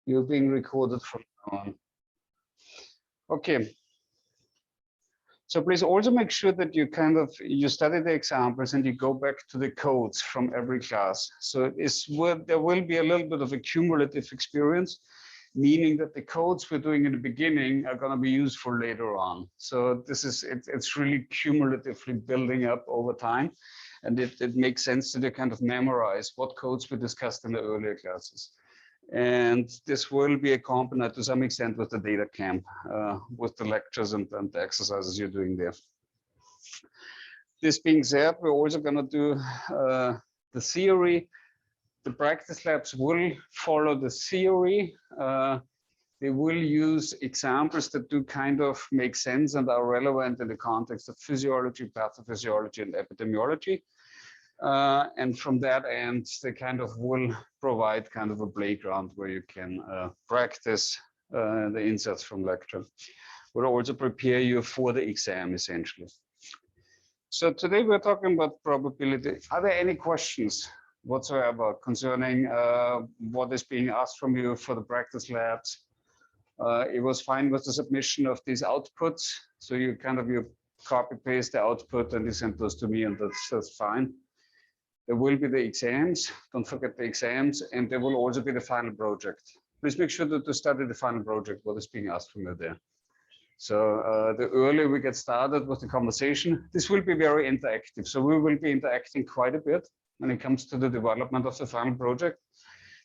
You're being recorded from now on. Okay. So please also make sure that you you study the examples and you go back to the codes from every class. So there will be a little bit of a cumulative experience, meaning that the codes we're doing in the beginning are going to be useful later on. So it's really cumulatively building up over time. And it makes sense to kind of memorize what codes we discussed in the earlier classes. And this will be accompanied to some extent with the data camp, with the lectures and the exercises you're doing there. This being said, we're also going to do the theory. The practice labs will follow the theory. They will use examples that do kind of make sense and are relevant in the context of physiology, pathophysiology, and epidemiology. And from that end, they kind of will provide kind of a playground where you can practice the insights from lecture. We'll also prepare you for the exam, essentially. So today we're talking about probability. Are there any questions whatsoever concerning what is being asked from you for the practice labs? It was fine with the submission of these outputs. So you copy paste the output and you send those to me, and that's fine. There will be the exams. Don't forget the exams, and there will also be the final project. Please make sure to study the final project, what is being asked from you there. So the earlier we get started with the conversation, this will be very interactive. So we will be interacting quite a bit when it comes to the development of the final project.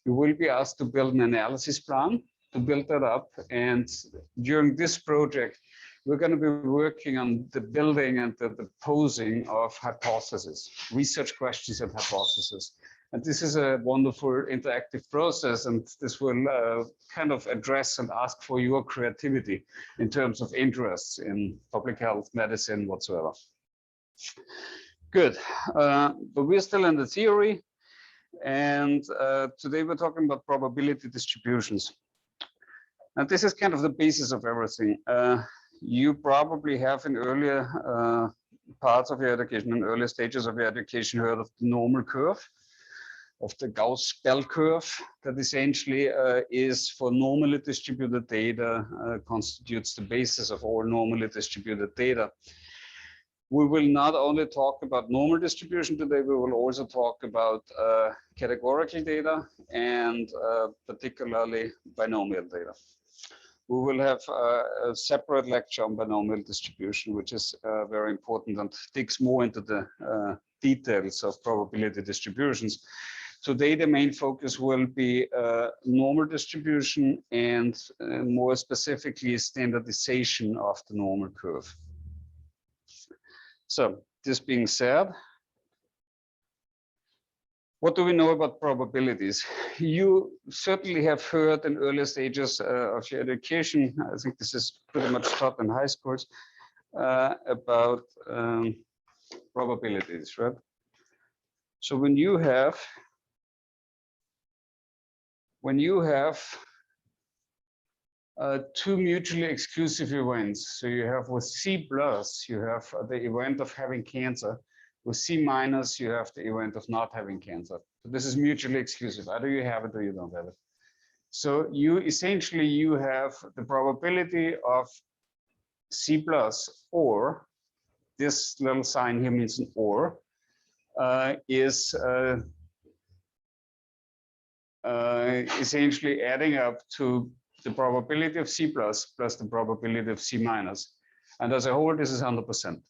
You will be asked to build an analysis plan, to build that up. And during this project, we're going to be working on the building and the posing of hypotheses, research questions and hypotheses. And this is a wonderful interactive process, and this will kind of address and ask for your creativity in terms of interests in public health, medicine, whatsoever. Good, but we're still in the theory, and today we're talking about probability distributions. And this is kind of the basis of everything. You probably have in earlier parts of your education, in earlier stages of your education, heard of the normal curve, of the Gauss bell curve, that essentially is for normally distributed data, constitutes the basis of all normally distributed data. We will not only talk about normal distribution today, we will also talk about categorical data and particularly binomial data. We will have a separate lecture on binomial distribution, which is very important and digs more into the details of probability distributions. Today, the main focus will be normal distribution and more specifically standardization of the normal curve. So this being said, what do we know about probabilities? You certainly have heard in earlier stages of your education, I think this is pretty much taught in high schools, about probabilities, right? So when you have two mutually exclusive events, so you have with C plus, you have the event of having cancer. With C minus, you have the event of not having cancer. So this is mutually exclusive. Either you have it or you don't have it. So you have the probability of C plus, or this little sign here means an or, is essentially adding up to the probability of C plus plus the probability of C minus. And as a whole, this is 100%.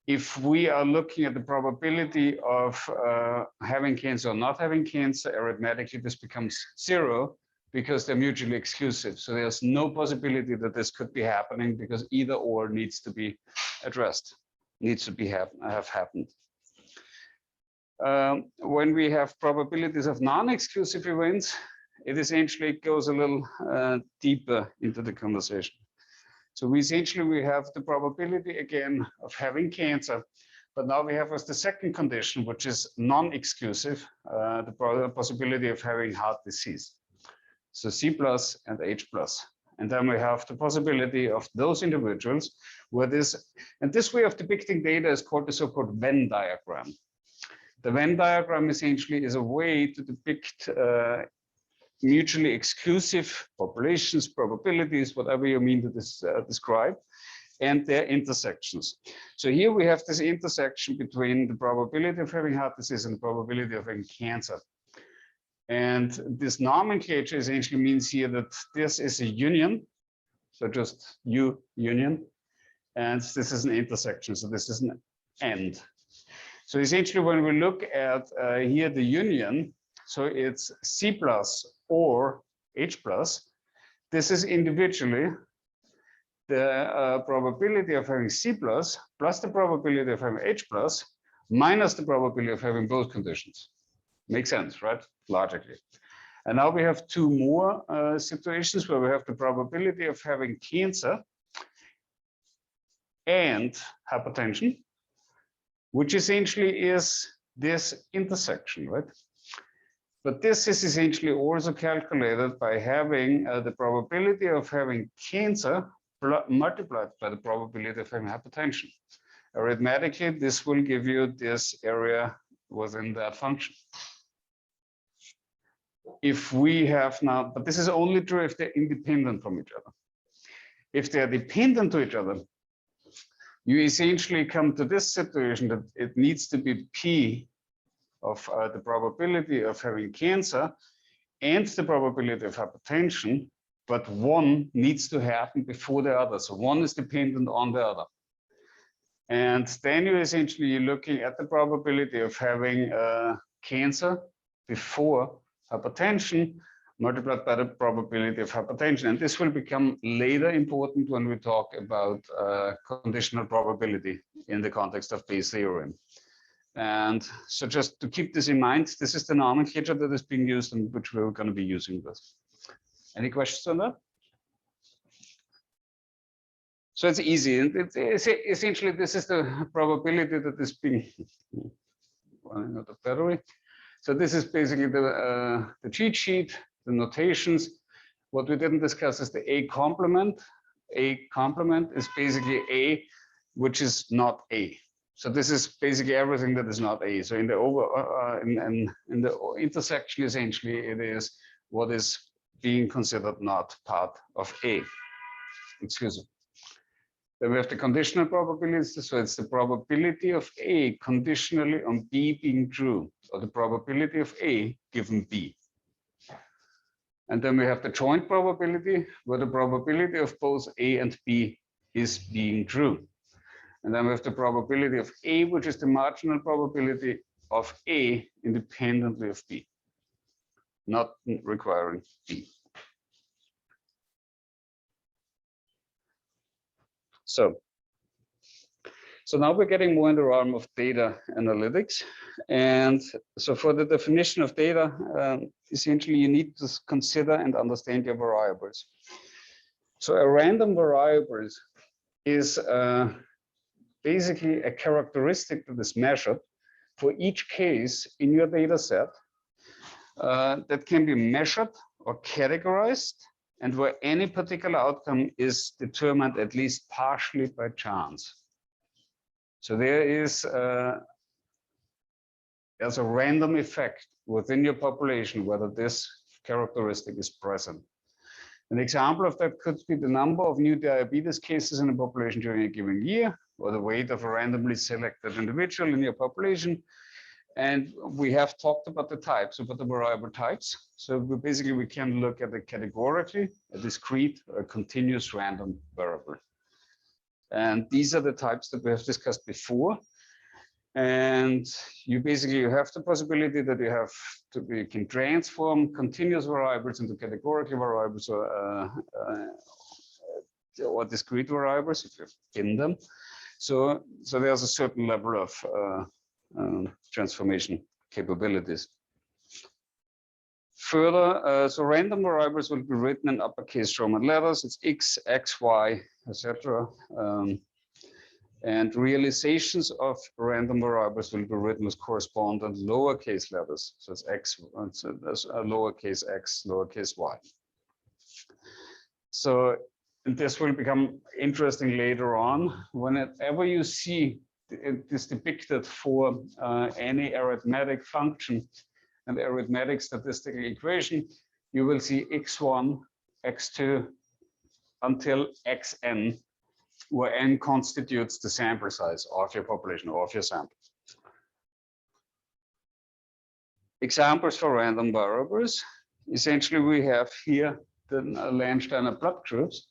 If we are looking at the probability of having cancer or not having cancer, arithmetically, this becomes 0 because they're mutually exclusive. So there's no possibility that this could be happening because either or needs to be addressed, needs to have happened. When we have probabilities of non-exclusive events, it essentially goes a little deeper into the conversation. So we have the probability again of having cancer, but now we have as the second condition, which is non-exclusive, the possibility of having heart disease. So C plus and H plus. And then we have the possibility of those individuals where this way of depicting data is called the so-called Venn diagram. The Venn diagram essentially is a way to depict mutually exclusive populations, probabilities, whatever you mean to describe, and their intersections. So here we have this intersection between the probability of having heart disease and the probability of having cancer. And this nomenclature essentially means here that this is a union, so just union, and this is an intersection, so this is an end. So essentially when we look at here the union, so it's C plus or H plus, this is individually the probability of having C plus the probability of having H plus minus the probability of having both conditions. Makes sense, right? Logically. And now we have two more situations where we have the probability of having cancer and hypertension, which essentially is this intersection, right? But this is essentially also calculated by having the probability of having cancer multiplied by the probability of having hypertension. Arithmetically, this will give you this area within that function. If we have now, but this is only true if they're independent from each other. If they're dependent to each other, you essentially come to this situation that it needs to be P of the probability of having cancer and the probability of hypertension, but one needs to happen before the other. So one is dependent on the other. And then you're essentially looking at the probability of having cancer before hypertension multiplied by the probability of hypertension. And this will become later important when we talk about conditional probability in the context of Bayes' theorem. And so just to keep this in mind, this is the nomenclature that is being used and which we're going to be using this. Any questions on that? So it's easy. It's essentially, this is the probability that is being running out of battery. So this is basically the cheat sheet, the notations. What we didn't discuss is the A complement. A complement is basically A, which is not A. So this is basically everything that is not A. So in the in the intersection, essentially, it is what is being considered not part of A. Excuse me. Then we have the conditional probabilities. So it's the probability of A conditionally on B being true, or the probability of A given B. And then we have the joint probability, where the probability of both A and B is being true. And then we have the probability of A, which is the marginal probability of A independently of B, not requiring B. So now we're getting more in the realm of data analytics. And so for the definition of data, essentially you need to consider and understand your variables. So a random variable is basically a characteristic that is measured for each case in your data set that can be measured or categorized, and where any particular outcome is determined at least partially by chance. So there's a random effect within your population whether this characteristic is present. An example of that could be the number of new diabetes cases in a population during a given year, or the weight of a randomly selected individual in your population. And we have talked about the types, about the variable types. So we can look at it categorically, a discrete or a continuous random variable. And these are the types that we have discussed before. And you have the possibility that you can transform continuous variables into categorical variables or discrete variables if you pin them. So there's a certain level of transformation capabilities. Further, so random variables will be written in uppercase Roman letters. It's X, X, Y, etc. And realizations of random variables will be written with correspondent lowercase letters. So it's X, so there's a lowercase X, lowercase Y. So this will become interesting later on. Whenever you see this depicted for any arithmetic function and arithmetic statistical equation, you will see x1, x2 until xn, where n constitutes the sample size of your population or of your sample. Examples for random variables. Essentially, we have here the Landsteiner blood groups.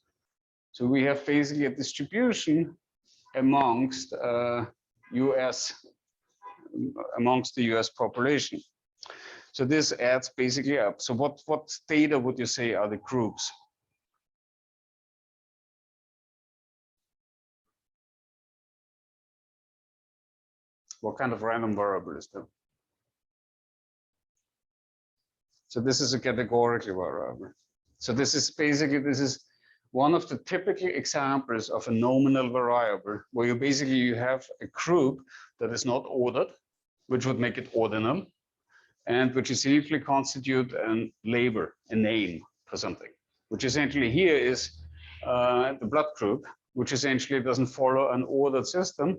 So we have basically a distribution amongst amongst the US population. So this adds basically up. So what data would you say are the groups? What kind of random variable is that? So this is a categorical variable. So this is basically, this is one of the typical examples of a nominal variable, where you have a group that is not ordered, which would make it ordinal, and which essentially constitute a label, a name for something, which essentially here is the blood group, which essentially doesn't follow an ordered system,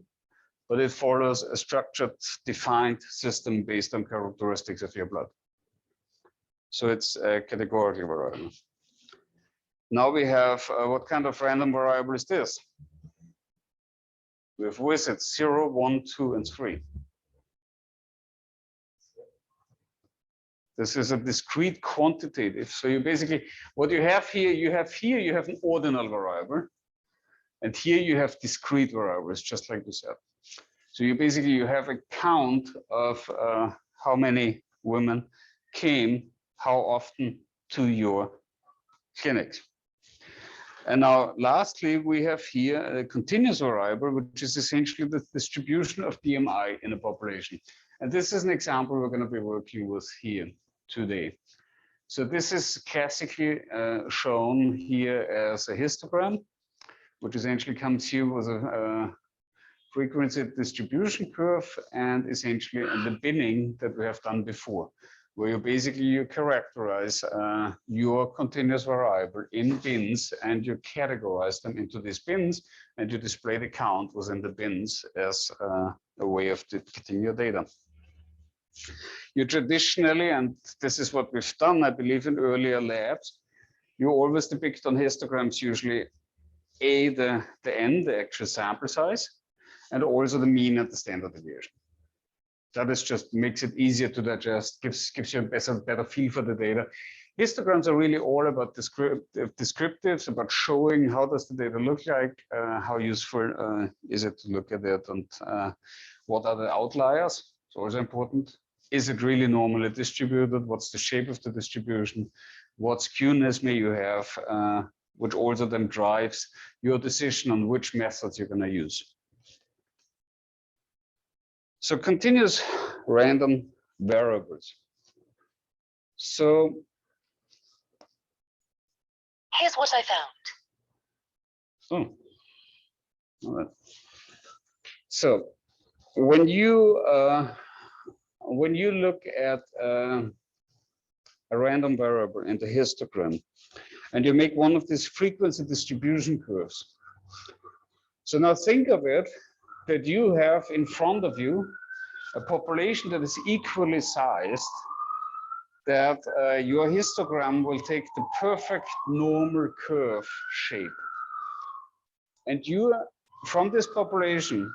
but it follows a structured, defined system based on characteristics of your blood. So it's a categorical variable. Now we have, what kind of random variable is this? We have visits 0, 1, 2, and 3. This is a discrete quantitative. So you basically, what you have here, you have an ordinal variable, and here you have discrete variables, just like you said. So you have a count of how many women came, how often to your clinics. And now lastly, we have here a continuous variable, which is essentially the distribution of BMI in a population. And this is an example we're going to be working with here today. So this is classically shown here as a histogram, which essentially comes here with a frequency distribution curve, and essentially the binning that we have done before, where you characterize your continuous variable in bins, and you categorize them into these bins, and you display the count within the bins as a way of getting your data. You traditionally, and this is what we've done, I believe, in earlier labs, you always depict on histograms usually the n, the actual sample size, and also the mean and the standard deviation. That is just makes it easier to digest, gives you a better feel for the data. Histograms are really all about descriptives, about showing how does the data look like, how useful is it to look at it, and what are the outliers. It's also important. Is it really normally distributed? What's the shape of the distribution? What skewness may you have, which also then drives your decision on which methods you're going to use. So continuous random variables. So here's what I found. Oh, all right. So when you look at a random variable in the histogram, and you make one of these frequency distribution curves. So now think of it that you have in front of you a population that is equally sized, that your histogram will take the perfect normal curve shape. And you, from this population,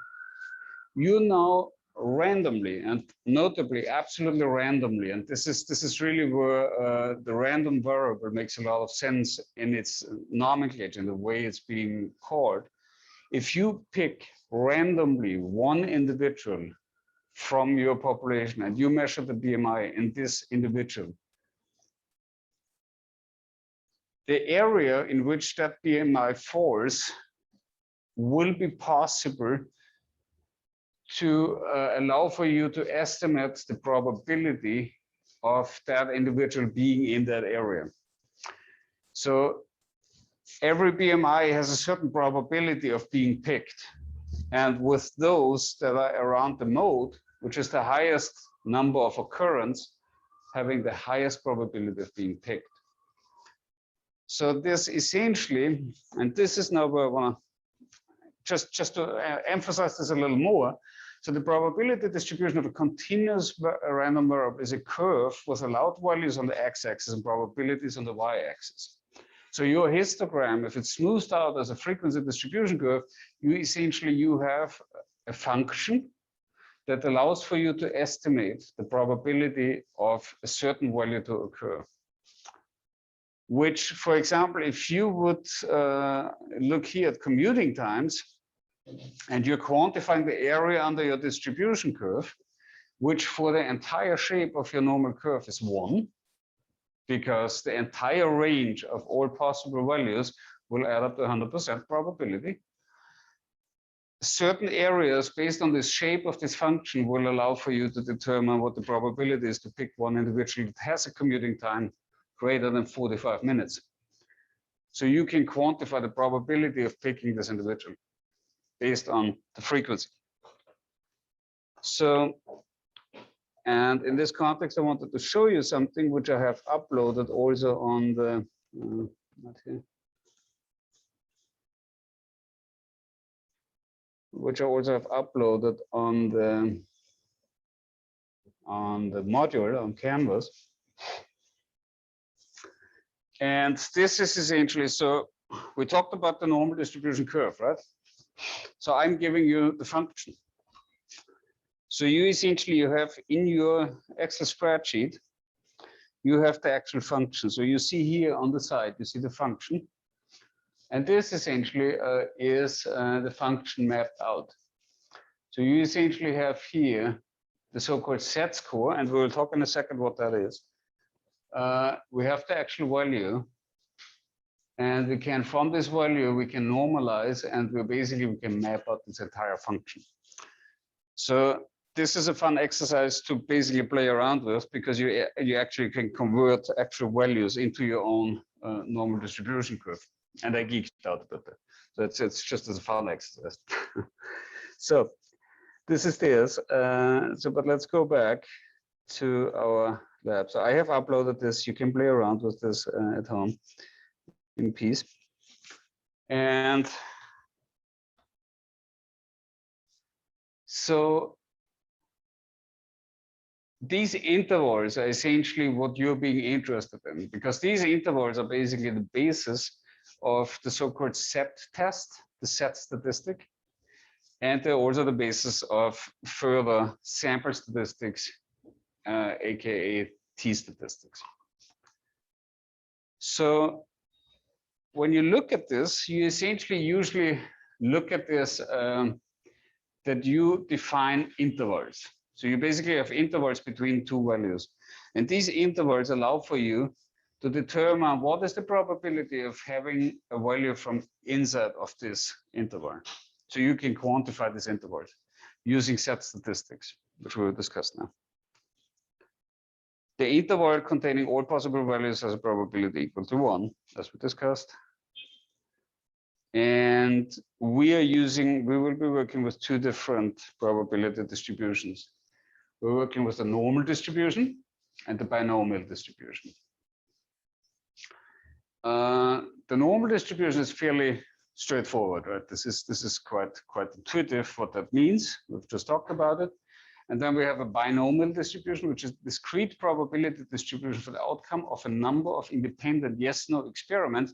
you now randomly, and notably absolutely randomly, and this is really where the random variable makes a lot of sense in its nomenclature and the way it's being called. If you pick randomly one individual from your population and you measure the BMI in this individual, the area in which that BMI falls will be possible to allow for you to estimate the probability of that individual being in that area. So every BMI has a certain probability of being picked. And with those that are around the mode, which is the highest number of occurrence, having the highest probability of being picked. So this essentially, and this is now where I want to just to emphasize this a little more. So the probability distribution of a continuous random variable is a curve with allowed values on the x-axis and probabilities on the y-axis. So your histogram, if it's smoothed out as a frequency distribution curve, you have a function that allows for you to estimate the probability of a certain value to occur. Which, for example, if you would look here at commuting times, and you're quantifying the area under your distribution curve, which for the entire shape of your normal curve is 1, because the entire range of all possible values will add up to 100% probability. Certain areas based on the shape of this function will allow for you to determine what the probability is to pick one individual that has a commuting time greater than 45 minutes. So you can quantify the probability of picking this individual based on the frequency. So, and in this context, I wanted to show you something which I have uploaded also on the, not here, which I also have uploaded on the module on Canvas. And this is essentially, so we talked about the normal distribution curve, right? So I'm giving you the function. So you essentially, you have in your Excel spreadsheet, you have the actual function. So you see here on the side, you see the function. And this essentially is the function mapped out. So you essentially have here the so-called set score, and we will talk in a second what that is. We have the actual value, and we can, from this value, we can normalize, and we can map out this entire function. So this is a fun exercise to basically play around with, because you actually can convert actual values into your own normal distribution curve. And I geeked out about that. So it's just as a fun exercise. So this is this. But let's go back to our lab. So I have uploaded this. You can play around with this at home in peace. And so these intervals are essentially what you're being interested in, because these intervals are basically the basis of the so-called set test, the set statistic, and they're also the basis of further sample statistics, aka T statistics. So when you look at this, you essentially usually look at this that you define intervals. So you basically have intervals between two values. And these intervals allow for you to determine what is the probability of having a value from inside of this interval. So you can quantify these intervals using set statistics, which we will discuss now. The interval containing all possible values has a probability equal to 1, as we discussed. And we will be working with two different probability distributions. We're working with the normal distribution and the binomial distribution. The normal distribution is fairly straightforward, right? This is quite intuitive what that means. We've just talked about it. And then we have a binomial distribution, which is discrete probability distribution for the outcome of a number of independent yes/no experiments,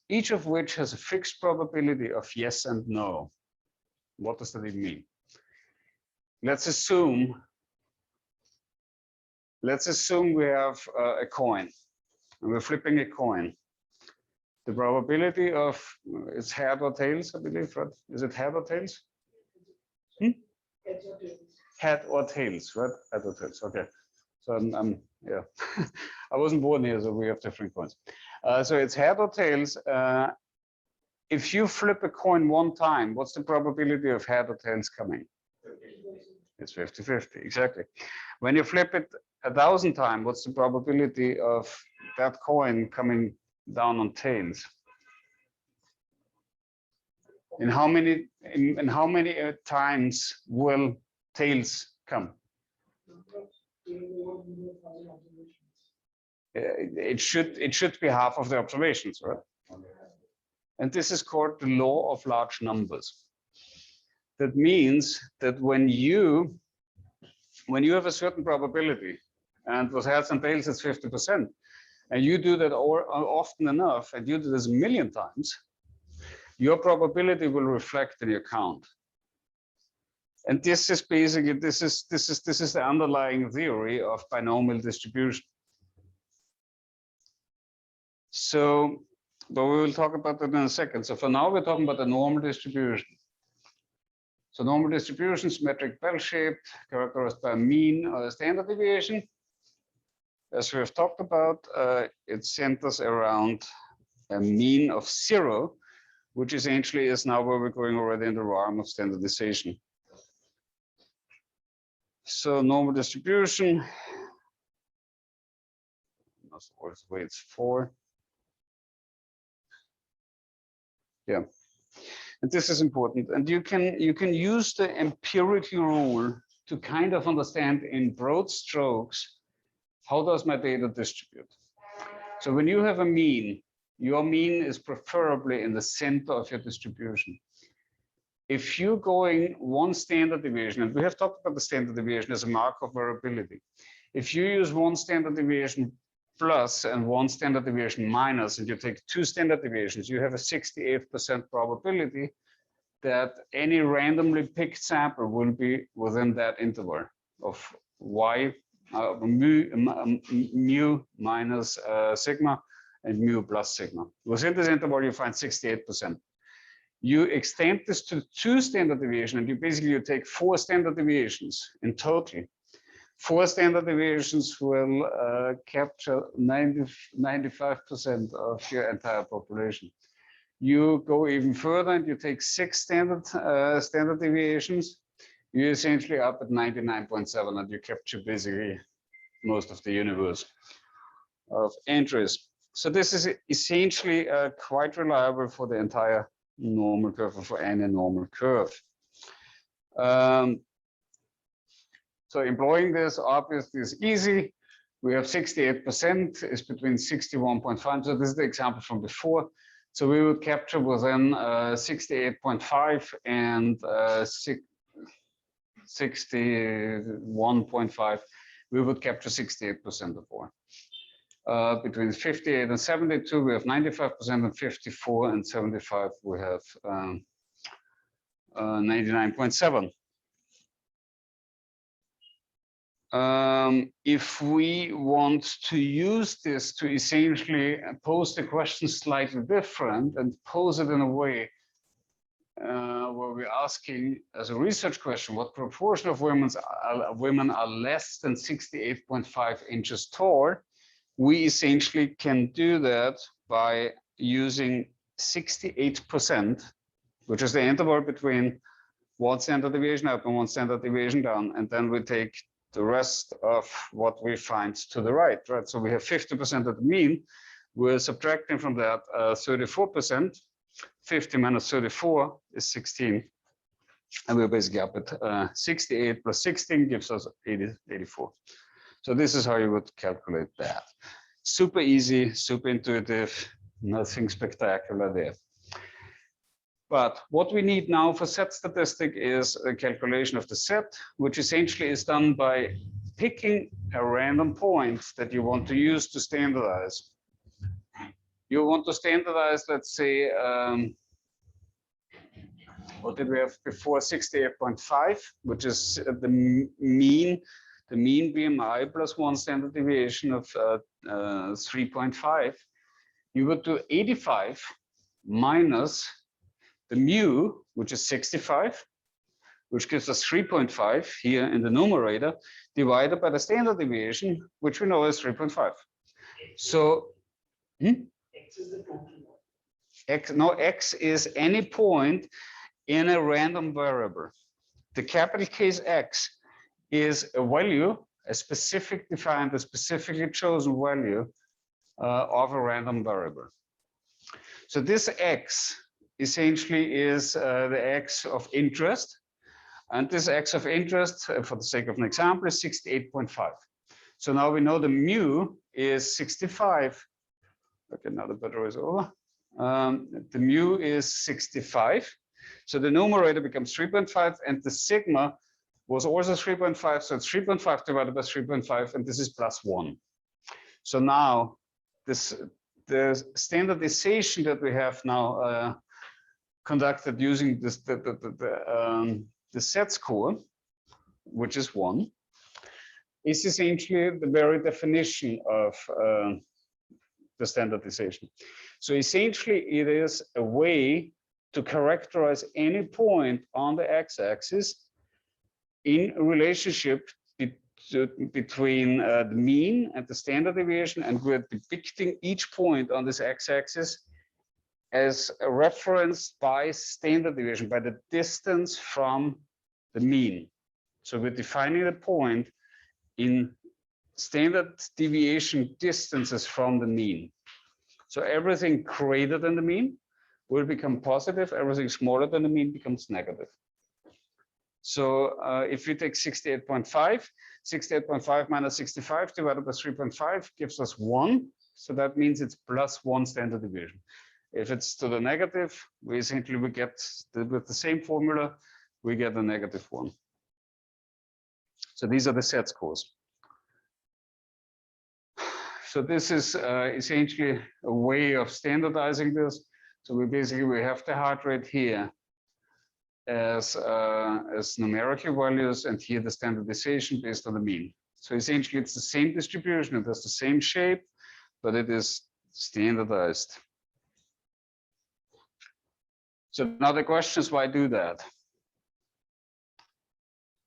each of which has a fixed probability of yes and no. What does that even mean? Let's assume we have a coin, and we're flipping a coin. The probability of it's head or tails, I believe, right? Is it head or tails? Head or tails, right? Head or tails. Okay. So I'm yeah. I wasn't born here, so we have different coins. So it's head or tails. If you flip a coin one time, what's the probability of head or tails coming? It's 50-50, exactly. When you flip it 1,000 times, what's the probability of that coin coming down on tails? In how many times will tails come? It should be half of the observations, right? And this is called the law of large numbers. That means that when you have a certain probability, and with heads and tails it's 50%, and you do that often enough, and you do this a million times, your probability will reflect in your count. And this is basically this is the underlying theory of binomial distribution. So, but we will talk about that in a second. So for now, we're talking about the normal distribution. So normal distribution is metric bell-shaped, characterized by a mean or a standard deviation. As we have talked about, it centers around a mean of 0, which essentially is now where we're going already in the realm of standardization. So normal distribution, that's always the way it's 4. Yeah. And this is important. And you can use the empirical rule to kind of understand in broad strokes, how does my data distribute? So when you have a mean, your mean is preferably in the center of your distribution. If you're going one standard deviation, and we have talked about the standard deviation as a marker of variability. If you use one standard deviation plus and one standard deviation minus, and you take 2 standard deviations, you have a 68% probability that any randomly picked sample will be within that interval of y mu minus sigma and mu plus sigma. Within this interval, you find 68%. You extend this to 2 standard deviations, and you take 4 standard deviations in total. 4 standard deviations will capture 95% of your entire population. You go even further and you take 6 standard deviations. You're essentially up at 99.7, and you capture basically most of the universe of entries. So this is essentially quite reliable for the entire normal curve, or for any normal curve. So employing this obviously is easy. We have 68% is between 61.5. So this is the example from before. So we would capture within 68.5 and 61.5. We would capture 68% of all. Between 58 and 72, we have 95%, and 54 and 75, we have 99.7. If we want to use this to essentially pose the question slightly different and pose it in a way where we're asking as a research question, what proportion of women are less than 68.5 inches tall, we essentially can do that by using 68%, which is the interval between one standard deviation up and one standard deviation down, and then we take the rest of what we find to the right, right? So we have 50% at the mean. We're subtracting from that 34%. 50 minus 34 is 16. And we're basically up at 68 plus 16 gives us 84. So this is how you would calculate that. Super easy, super intuitive, nothing spectacular there. But what we need now for set statistic is a calculation of the set, which essentially is done by picking a random point that you want to use to standardize. You want to standardize, let's say, what did we have before? 68.5, which is the mean BMI plus one standard deviation of 3.5. You would do 85 minus the mu, which is 65, which gives us 3.5 here in the numerator, divided by the standard deviation, which we know is 3.5. So, X is the total. X is any point in a random variable. The capital case X is a value, a specifically chosen value of a random variable. So this X essentially is the X of interest. And this X of interest, for the sake of an example, is 68.5. So now we know the mu is 65. Okay, now the battery is over. The mu is 65. So the numerator becomes 3.5 and the sigma was also 3.5. So it's 3.5 divided by 3.5 and this is plus 1. So now the standardization that we have now conducted using this, the set score, which is 1, is essentially the very definition of the standardization. So essentially, it is a way to characterize any point on the x-axis in relationship between the mean and the standard deviation, and we're depicting each point on this x-axis as a reference by standard deviation, by the distance from the mean. So we're defining the point in standard deviation distances from the mean. So everything greater than the mean will become positive, everything smaller than the mean becomes negative. So if we take 68.5, 68.5 minus 65 divided by 3.5 gives us 1. So that means it's plus 1 standard deviation. If it's to the negative, we essentially get with the same formula, we get a negative 1. So these are the set scores. So this is essentially a way of standardizing this. So we have the heart rate here as numerical values, and here the standardization based on the mean. So essentially it's the same distribution, it has the same shape, but it is standardized. So now the question is, why do that?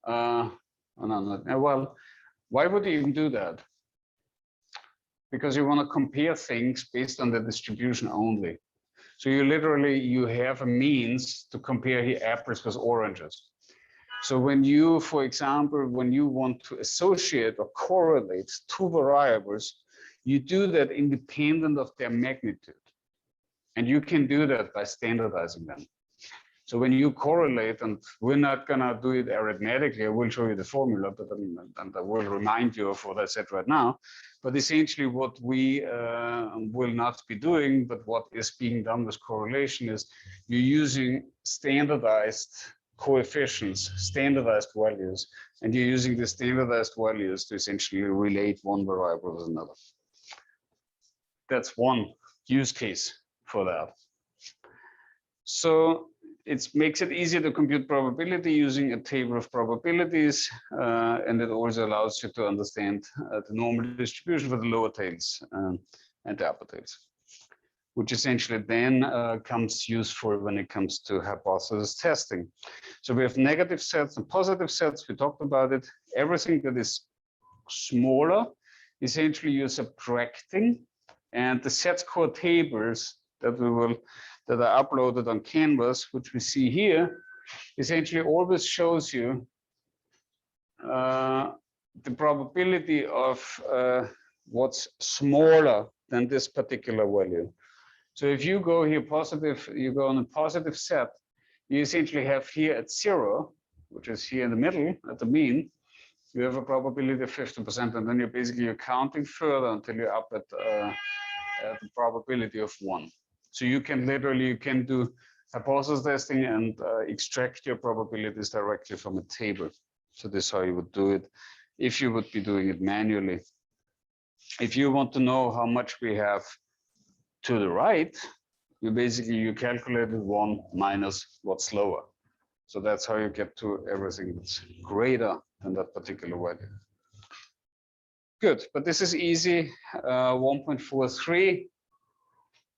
Well, why would you even do that? Because you want to compare things based on the distribution only. So you have a means to compare here apples with oranges. So when you, for example, when you want to associate or correlate two variables, you do that independent of their magnitude. And you can do that by standardizing them. So when you correlate, and we're not gonna do it arithmetically, I will show you the formula, but and I will remind you of what I said right now. But essentially what we will not be doing, but what is being done with correlation is you're using standardized coefficients, standardized values, and you're using the standardized values to essentially relate one variable with another. That's one use case for that. So it makes it easier to compute probability using a table of probabilities, and it also allows you to understand the normal distribution for the lower tails and the upper tails, which essentially then comes useful when it comes to hypothesis testing. So we have negative sets and positive sets. We talked about it. Everything that is smaller, essentially you're subtracting, and the set score tables that are uploaded on Canvas, which we see here, essentially always shows you the probability of what's smaller than this particular value. So if you go here positive, you go on a positive set, you essentially have here at 0, which is here in the middle at the mean, you have a probability of 50%, and then you're counting further until you're up at the probability of 1. So you can do hypothesis testing and extract your probabilities directly from a table. So this is how you would do it if you would be doing it manually. If you want to know how much we have to the right, you calculated 1 minus what's lower. So that's how you get to everything that's greater than that particular value. Good, but this is easy. 1.43.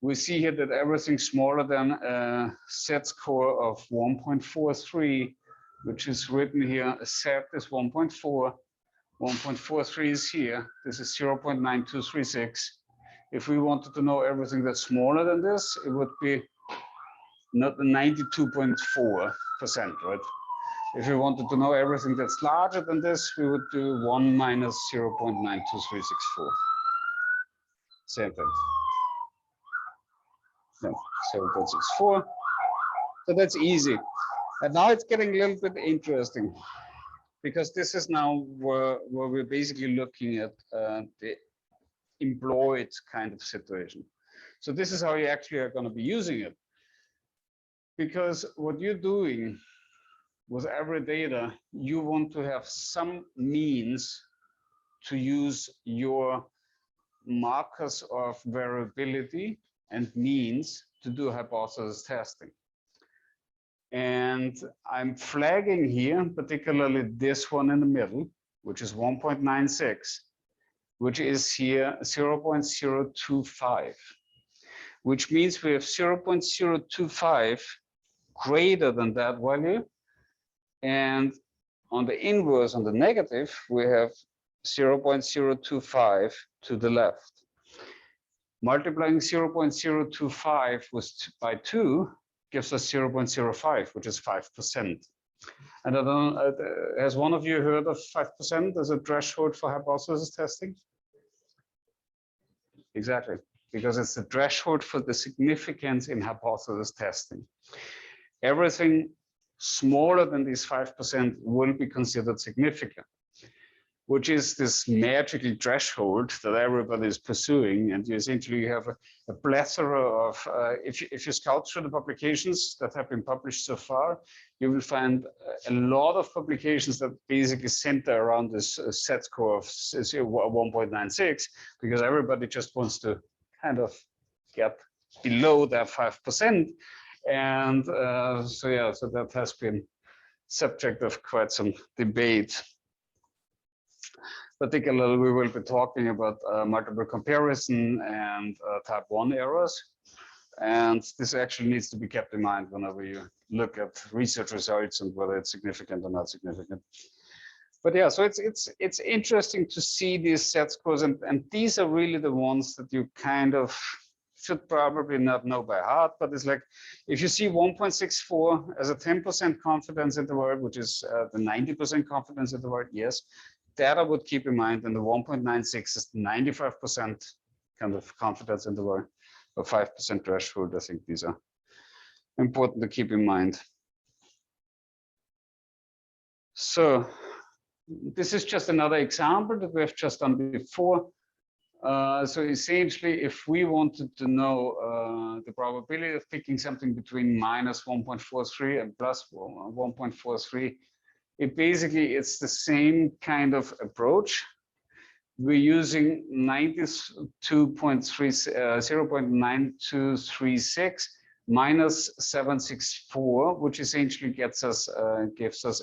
We see here that everything smaller than a set score of 1.43, which is written here, a set is 1.4, 1.43 is here, this is 0.9236. If we wanted to know everything that's smaller than this, it would be not 92.4%, right? If we wanted to know everything that's larger than this, we would do 1 minus 0.92364. Same thing. No, 0.64. So that's easy. And now it's getting a little bit interesting, because this is now where we're basically looking at the employed kind of situation. So this is how you actually are going to be using it. Because what you're doing with every data, you want to have some means to use your markers of variability and means to do hypothesis testing. And I'm flagging here, particularly this one in the middle, which is 1.96, which is here 0.025, which means we have 0.025 greater than that value. And on the inverse, on the negative, we have 0.025 to the left. Multiplying 0.025 by 2 gives us 0.05, which is 5%. And I don't, has one of you heard of 5% as a threshold for hypothesis testing? Exactly, because it's the threshold for the significance in hypothesis testing. Everything smaller than these 5% will be considered significant, which is this magical threshold that everybody is pursuing. And you essentially have a plethora of, if you scout through the publications that have been published so far, you will find a lot of publications that basically center around this set score of 1.96, because everybody just wants to kind of get below that 5%. And so that has been subject of quite some debate. Particularly, we will be talking about multiple comparison and type 1 errors. And this actually needs to be kept in mind whenever you look at research results and whether it's significant or not significant. But yeah, so it's interesting to see these set scores, and these are really the ones that you kind of should probably not know by heart. But it's like, if you see 1.64 as a 10% confidence interval, which is the 90% confidence interval, yes, that I would keep in mind, and the 1.96 is 95% kind of confidence interval, or 5% threshold. I think these are important to keep in mind. So this is just another example that we have just done before. So essentially, if we wanted to know the probability of picking something between minus 1.43 and plus 1.43, it's the same kind of approach. We're using 0.9236 minus 764, which essentially gives us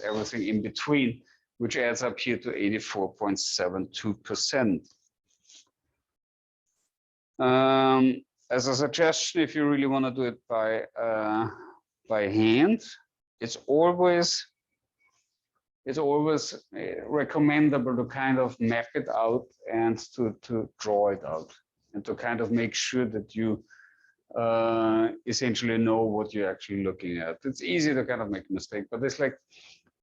everything in between, which adds up here to 84.72%. As a suggestion, if you really want to do it by hand, it's always recommendable to kind of map it out and to draw it out, and to kind of make sure that you essentially know what you're actually looking at. It's easy to kind of make a mistake, but it's like,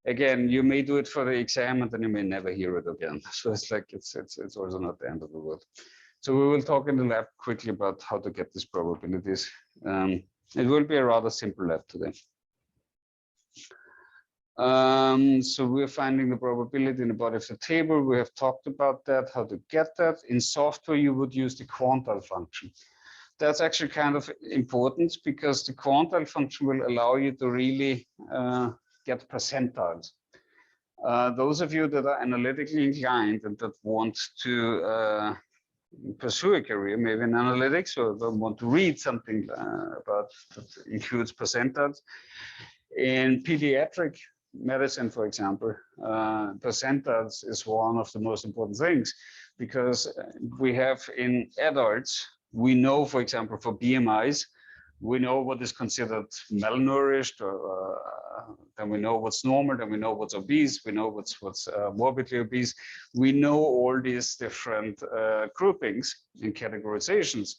again, you may do it for the exam and then you may never hear it again. So it's like, it's also not the end of the world. So we will talk in the lab quickly about how to get these probabilities. It will be a rather simple lab today. So we're finding the probability in the body of the table. We have talked about that, how to get that. In software, you would use the quantile function. That's actually kind of important, because the quantile function will allow you to really get percentiles. Those of you that are analytically inclined and that want to pursue a career, maybe in analytics, or don't want to read something about that includes percentiles. In pediatric medicine, for example, percentiles is one of the most important things, because we have in adults, we know, for example, for BMIs, we know what is considered malnourished, or then we know what's normal, then we know what's obese, we know what's morbidly obese. We know all these different groupings and categorizations.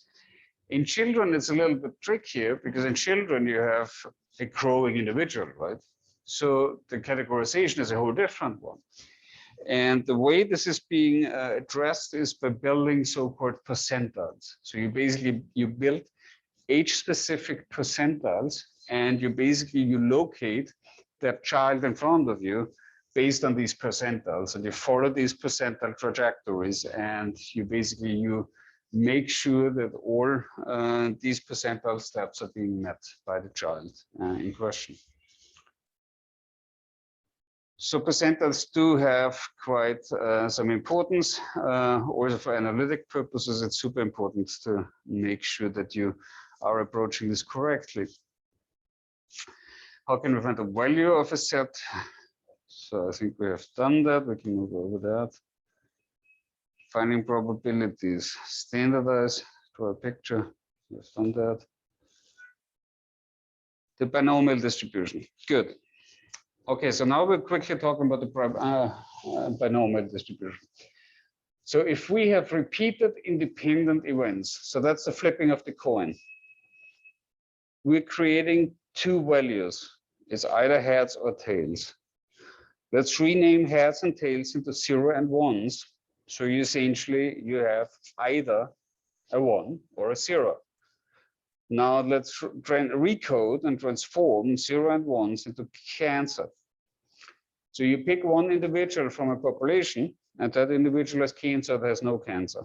In children, it's a little bit trickier, because in children you have a growing individual, right? So the categorization is a whole different one. And the way this is being addressed is by building so-called percentiles. So you build age-specific percentiles, and you locate that child in front of you based on these percentiles, and you follow these percentile trajectories, and you make sure that all these percentile steps are being met by the child in question. So percentiles do have quite some importance. Also for analytic purposes, it's super important to make sure that you are approaching this correctly. How can we find the value of a set? So I think we have done that. We can move over that. Finding probabilities, standardize, draw a picture. We've done that. The binomial distribution. Good. Okay, so now we're quickly talking about the binomial distribution. So if we have repeated independent events, so that's the flipping of the coin, we're creating two values. It's either heads or tails. Let's rename heads and tails into 0 and 1s. So you essentially, you have either a 1 or a 0. Now let's recode and transform 0 and 1s into cancer. So you pick one individual from a population, and that individual has cancer, that has no cancer.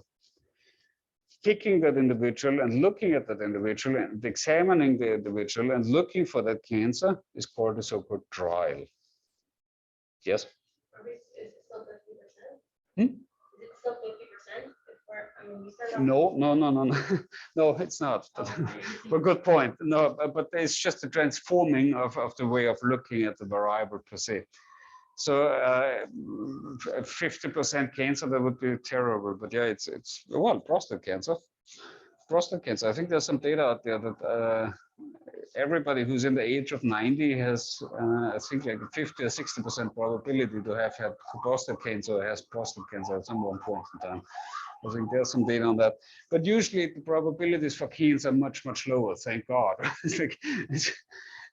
Picking that individual and looking at that individual and examining the individual and looking for that cancer is called the so-called trial. Yes? Is it still 50%? Hmm? Is it still 50%? I mean, you said No. No, it's not. But good point. No, but it's just a transforming of the way of looking at the variable per se. So 50% cancer, that would be terrible. But yeah, it's well, prostate cancer. Prostate cancer. I think there's some data out there that everybody who's in the age of 90 has, I think, like a 50 or 60% probability to have had prostate cancer or has prostate cancer at some one point in time. I think there's some data on that. But usually the probabilities for cancer are much, much lower, thank God.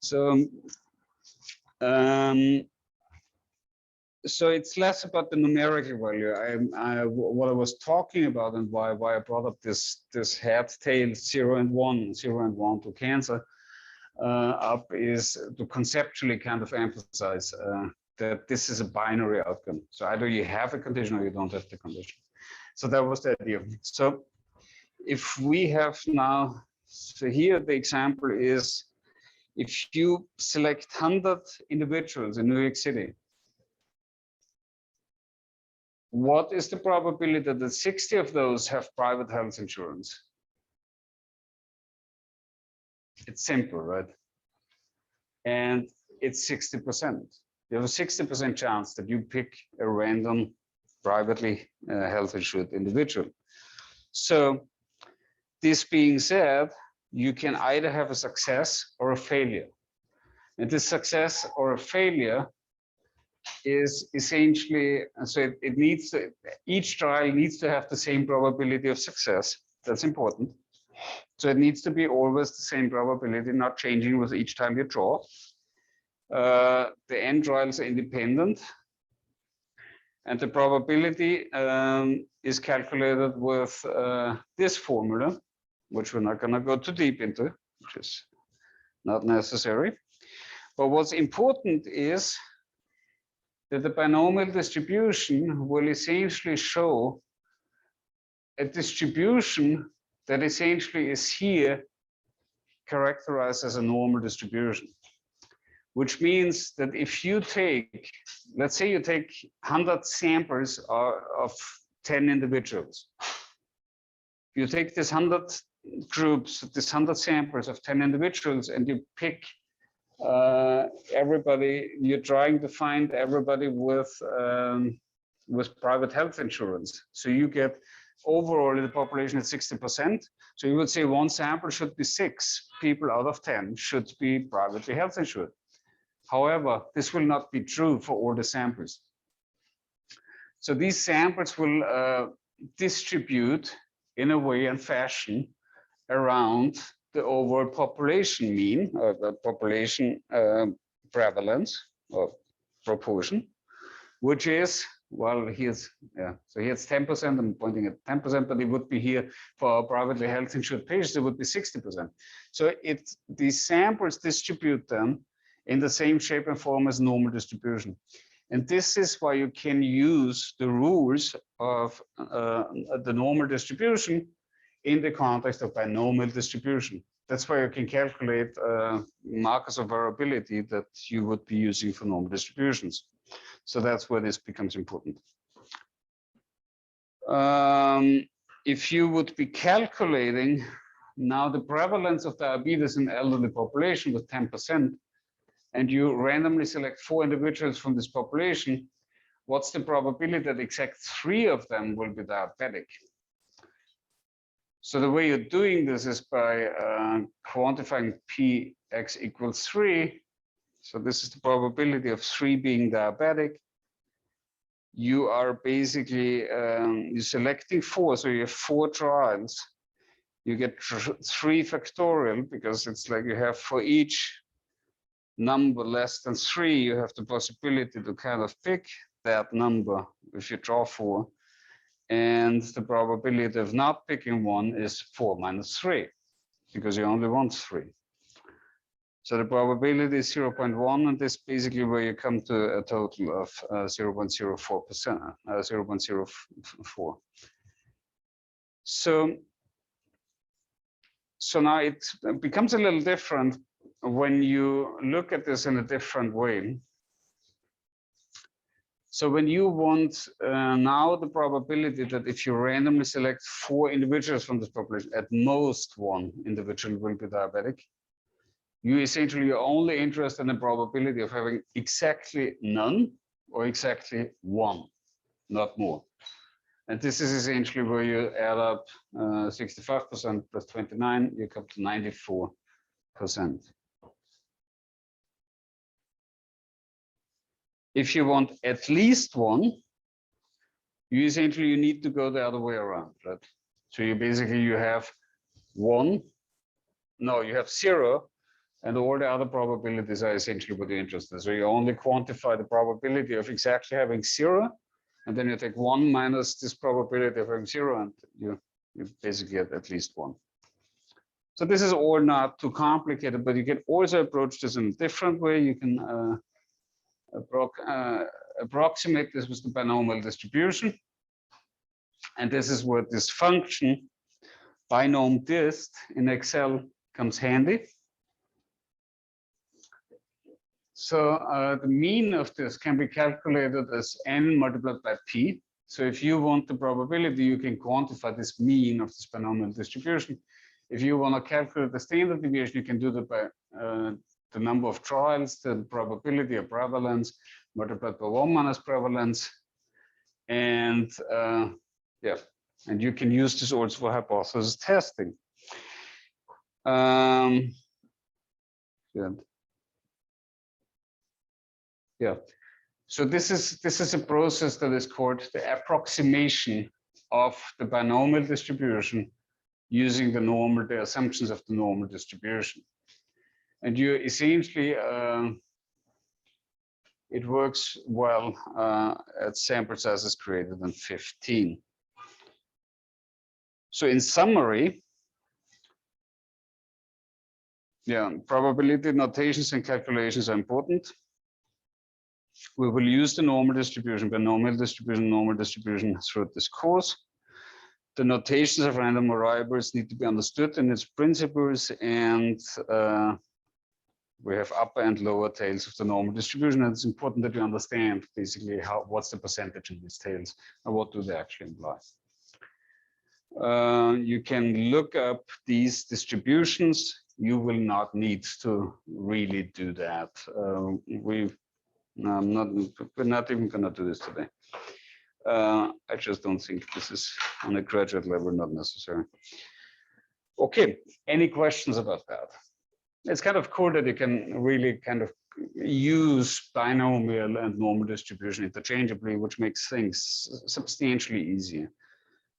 So, so it's less about the numerical value. What I was talking about and why I brought up this head tail 0 and 1 to cancer up is to conceptually kind of emphasize that this is a binary outcome. So either you have a condition or you don't have the condition. So that was the idea. So if we have now, so here the example is, if you select 100 individuals in New York City, what is the probability that 60 of those have private health insurance? It's simple, right? And it's 60%. You have a 60% chance that you pick a random privately health insured individual. So this being said, you can either have a success or a failure. And this success or a failure is essentially, so it needs to, each trial needs to have the same probability of success. That's important. So it needs to be always the same probability, not changing with each time you draw. The n trials are independent. And the probability is calculated with this formula, which we're not going to go too deep into, which is not necessary. But what's important is that the binomial distribution will essentially show a distribution that essentially is here characterized as a normal distribution, which means that if you take, let's say you take 100 samples of 10 individuals, you take this 100 groups, this 100 samples of 10 individuals, and you pick everybody, you're trying to find everybody with private health insurance. So you get overall in the population at 60%. So you would say one sample should be 6 people out of 10 should be privately health insured. However, this will not be true for all the samples. So these samples will distribute in a way and fashion around the overall population mean, or the population prevalence or proportion, which is, well, here's, yeah, so here's 10%, I'm pointing at 10%, but it would be here for our privately health insured patients, it would be 60%. So these samples distribute them in the same shape and form as normal distribution. And this is why you can use the rules of the normal distribution in the context of binomial distribution. That's why you can calculate markers of variability that you would be using for normal distributions. So that's where this becomes important. If you would be calculating now the prevalence of diabetes in elderly population with 10%, and you randomly select 4 individuals from this population, what's the probability that exact 3 of them will be diabetic? So the way you're doing this is by quantifying px equals 3. So this is the probability of 3 being diabetic. You are basically you're selecting 4, so you have 4 trials. You get 3 factorial because it's like you have for each number less than 3, you have the possibility to kind of pick that number if you draw 4. And the probability of not picking one is 4 minus 3, because you only want 3. So the probability is 0.1, and this is basically where you come to a total of 0.04%, 0.04. So now it becomes a little different when you look at this in a different way. So when you want now the probability that if you randomly select 4 individuals from this population, at most 1 individual will be diabetic, you essentially are only interested in the probability of having exactly none or exactly 1, not more. And this is essentially where you add up 65% plus 29, you come to 94%. If you want at least 1, you essentially need to go the other way around, right? So you basically you have 1, no, you have 0, and all the other probabilities are essentially what you're interested in. So you only quantify the probability of exactly having 0, and then you take 1 minus this probability of having 0, and you basically get at least 1. So this is all not too complicated, but you can also approach this in a different way. You can approximate this with the binomial distribution. And this is where this function, binom dist in Excel, comes handy. So the mean of this can be calculated as n multiplied by p. So if you want the probability, you can quantify this mean of this binomial distribution. If you want to calculate the standard deviation, you can do that by the number of trials, the probability of prevalence multiplied by 1 minus prevalence. And yeah, and you can use this also for hypothesis testing. Yeah. So this is a process that is called the approximation of the binomial distribution using the assumptions of the normal distribution. And you essentially, it works well at sample sizes greater than 15. So in summary, yeah, probability notations and calculations are important. We will use the normal distribution, binomial distribution, normal distribution throughout this course. The notations of random variables need to be understood in its principles, and we have upper and lower tails of the normal distribution, and it's important that you understand basically what's the percentage in these tails and what do they actually imply. You can look up these distributions. You will not need to really do that. We're not even going to do this today. I just don't think this is on a graduate level, not necessary. Okay, any questions about that? It's kind of cool that you can really kind of use binomial and normal distribution interchangeably, which makes things substantially easier.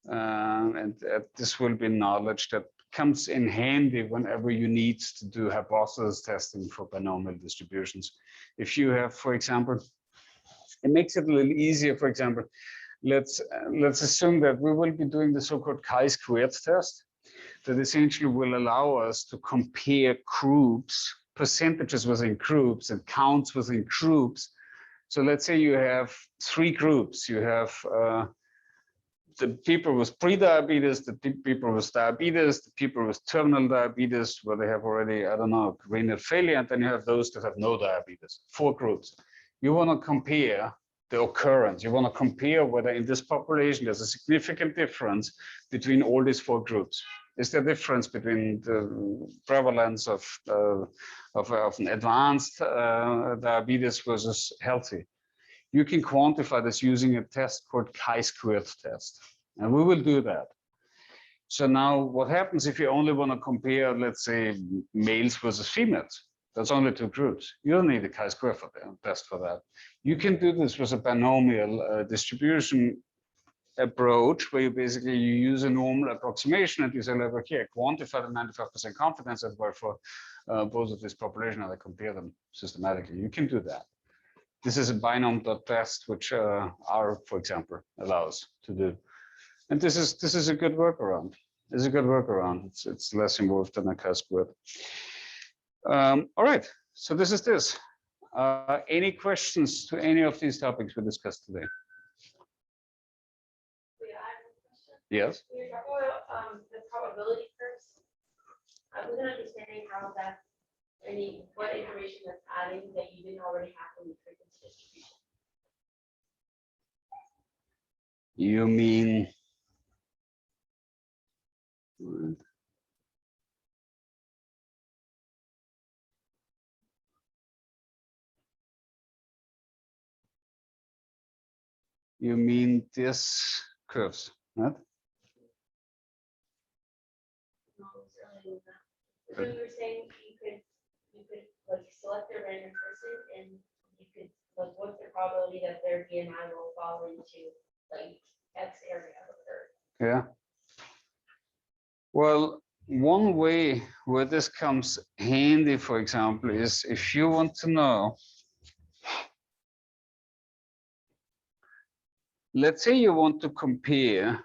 And this will be knowledge that comes in handy whenever you need to do hypothesis testing for binomial distributions. If you have, for example, it makes it a little easier. For example, let's assume that we will be doing the so-called chi-squared test that essentially will allow us to compare groups, percentages within groups, and counts within groups. So let's say you have 3 groups. You have the people with pre-diabetes, the people with diabetes, the people with terminal diabetes, where they have already, I don't know, renal failure, and then you have those that have no diabetes. 4 groups. You want to compare the occurrence. You want to compare whether in this population there's a significant difference between all these 4 groups. Is there a difference between the prevalence of an advanced diabetes versus healthy? You can quantify this using a test called chi-squared test, and we will do that. So now what happens if you only want to compare, let's say, males versus females? That's only 2 groups. You don't need a chi-square test for that. You can do this with a binomial distribution approach, where you basically use a normal approximation and you say, like, okay, quantify the 95% confidence interval for both of this population, and I compare them systematically. You can do that. This is a binom.test, which R, for example, allows to do. And this is a good workaround. It's a good workaround. It's less involved than a chi-squared. All right, so this is this. Any questions to any of these topics we discussed today? Yeah, I have a question. Yes. When you're talking about the probability curves, I wasn't understanding how that's what information that's adding that you didn't already have from the frequency distribution. You mean? You mean this curves, right? No, it's earlier than that. So you were saying you could like select a random person and you could like what's the probability that their BMI will fall into like X area of Earth? Yeah. Well, one way where this comes handy, for example, is if you want to know, let's say you want to compare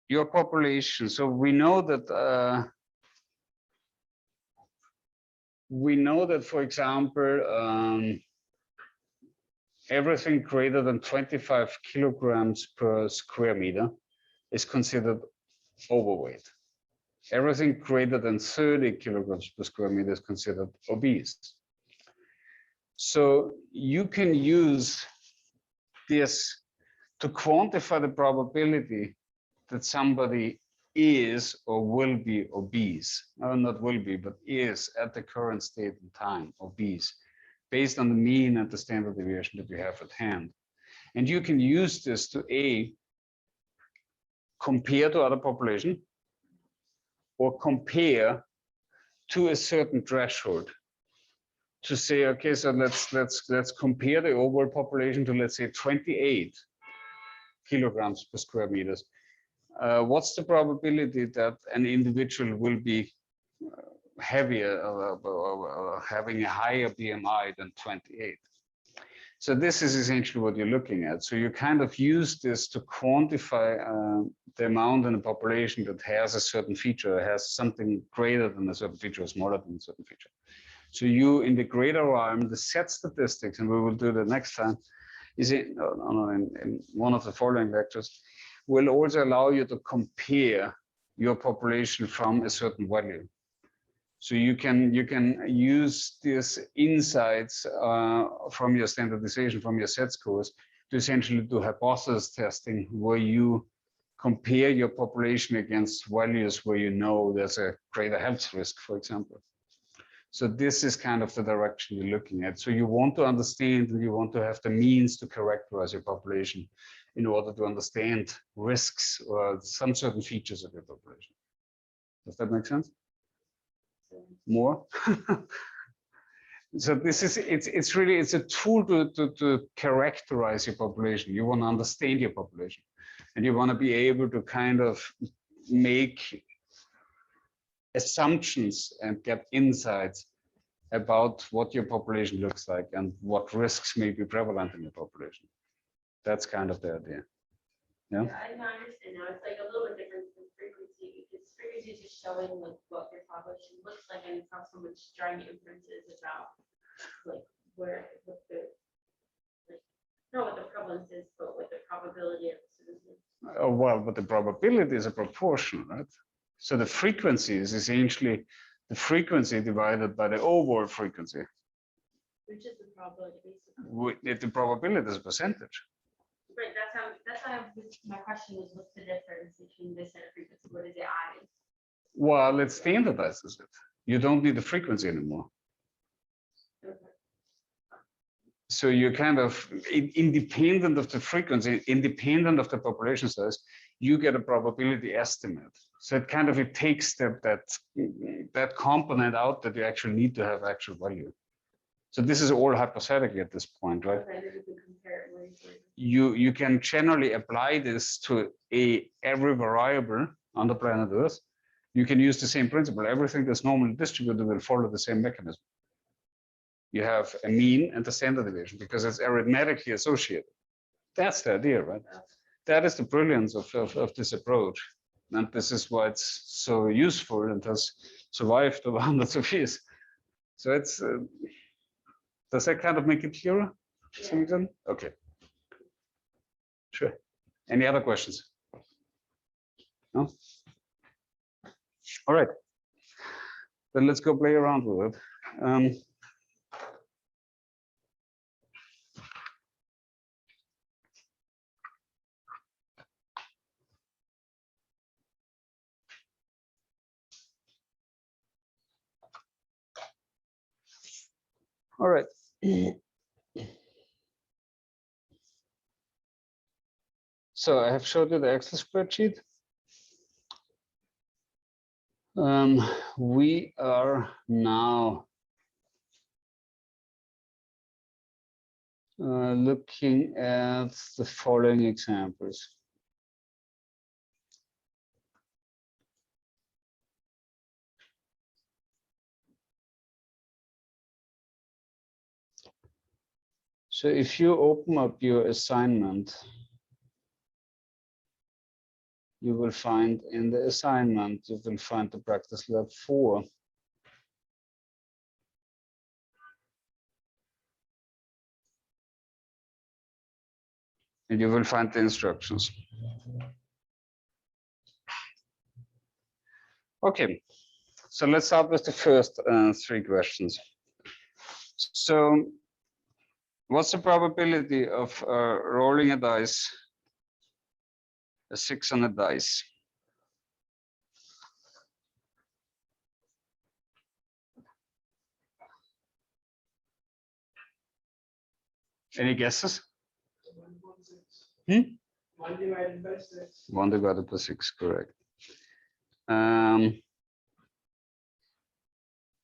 your population. So we know that, for example, everything greater than 25 kilograms per square meter is considered overweight. Everything greater than 30 kilograms per square meter is considered obese. So you can use this to quantify the probability that somebody is or will be obese, or not will be, but is at the current state in time obese, based on the mean and the standard deviation that you have at hand. And you can use this to A, compare to other population, or compare to a certain threshold to say, okay, so let's compare the overall population to, let's say, 28 kilograms per square meters. What's the probability that an individual will be heavier or having a higher BMI than 28? So this is essentially what you're looking at. So you kind of use this to quantify the amount in the population that has a certain feature, has something greater than a certain feature, or smaller than a certain feature. So you, in the greater arm, the set statistics, and we will do that next time, is in one of the following lectures, will also allow you to compare your population from a certain value. So you can use these insights from your standardization, from your set scores, to essentially do hypothesis testing, where you compare your population against values where you know there's a greater health risk, for example. So this is kind of the direction you're looking at. So you want to understand, and you want to have the means to characterize your population in order to understand risks or some certain features of your population. Does that make sense? More? So this is, it's really a tool to characterize your population. You want to understand your population, and you want to be able to kind of make assumptions and get insights about what your population looks like and what risks may be prevalent in your population. That's kind of the idea. Yeah. Yeah, I understand now. It's like a little bit different from frequency, because frequency is just showing like what your population looks like, and it's not so much drawing inferences about like where what the like Not what the prevalence is, but what the probability of citizens. Oh, well, but the probability is a proportion, right? So the frequency is essentially the frequency divided by the overall frequency. Which is the probability, basically. If the probability is a percentage. Right, that's how my question was, what's the difference between this and a frequency? What is it adding? Well, it standardizes it. You don't need the frequency anymore. Okay. So you're kind of independent of the frequency, independent of the population size, you get a probability estimate. So it takes that component out that you actually need to have actual value. So this is all hypothetical at this point, right? Okay, then you can compare it more easily. You can generally apply this to every variable on the planet Earth. You can use the same principle. Everything that's normally distributed will follow the same mechanism. You have a mean and a standard deviation because it's arithmetically associated. That's the idea, right? That is the brilliance of this approach. And this is why it's so useful and has survived over hundreds of years. So it's, does that kind of make it clearer? Yeah. Okay. Sure. Any other questions? No? All right. Then let's go play around with it. All right. So I have showed you the Excel spreadsheet. We are now looking at the following examples. So if you open up your assignment, you will find in the assignment, you will find the practice lab 4. And you will find the instructions. Okay, so let's start with the first 3 questions. So what's the probability of rolling a dice, a 6 on a dice? Any guesses? 1 divided by 6. 1 divided by 6, correct.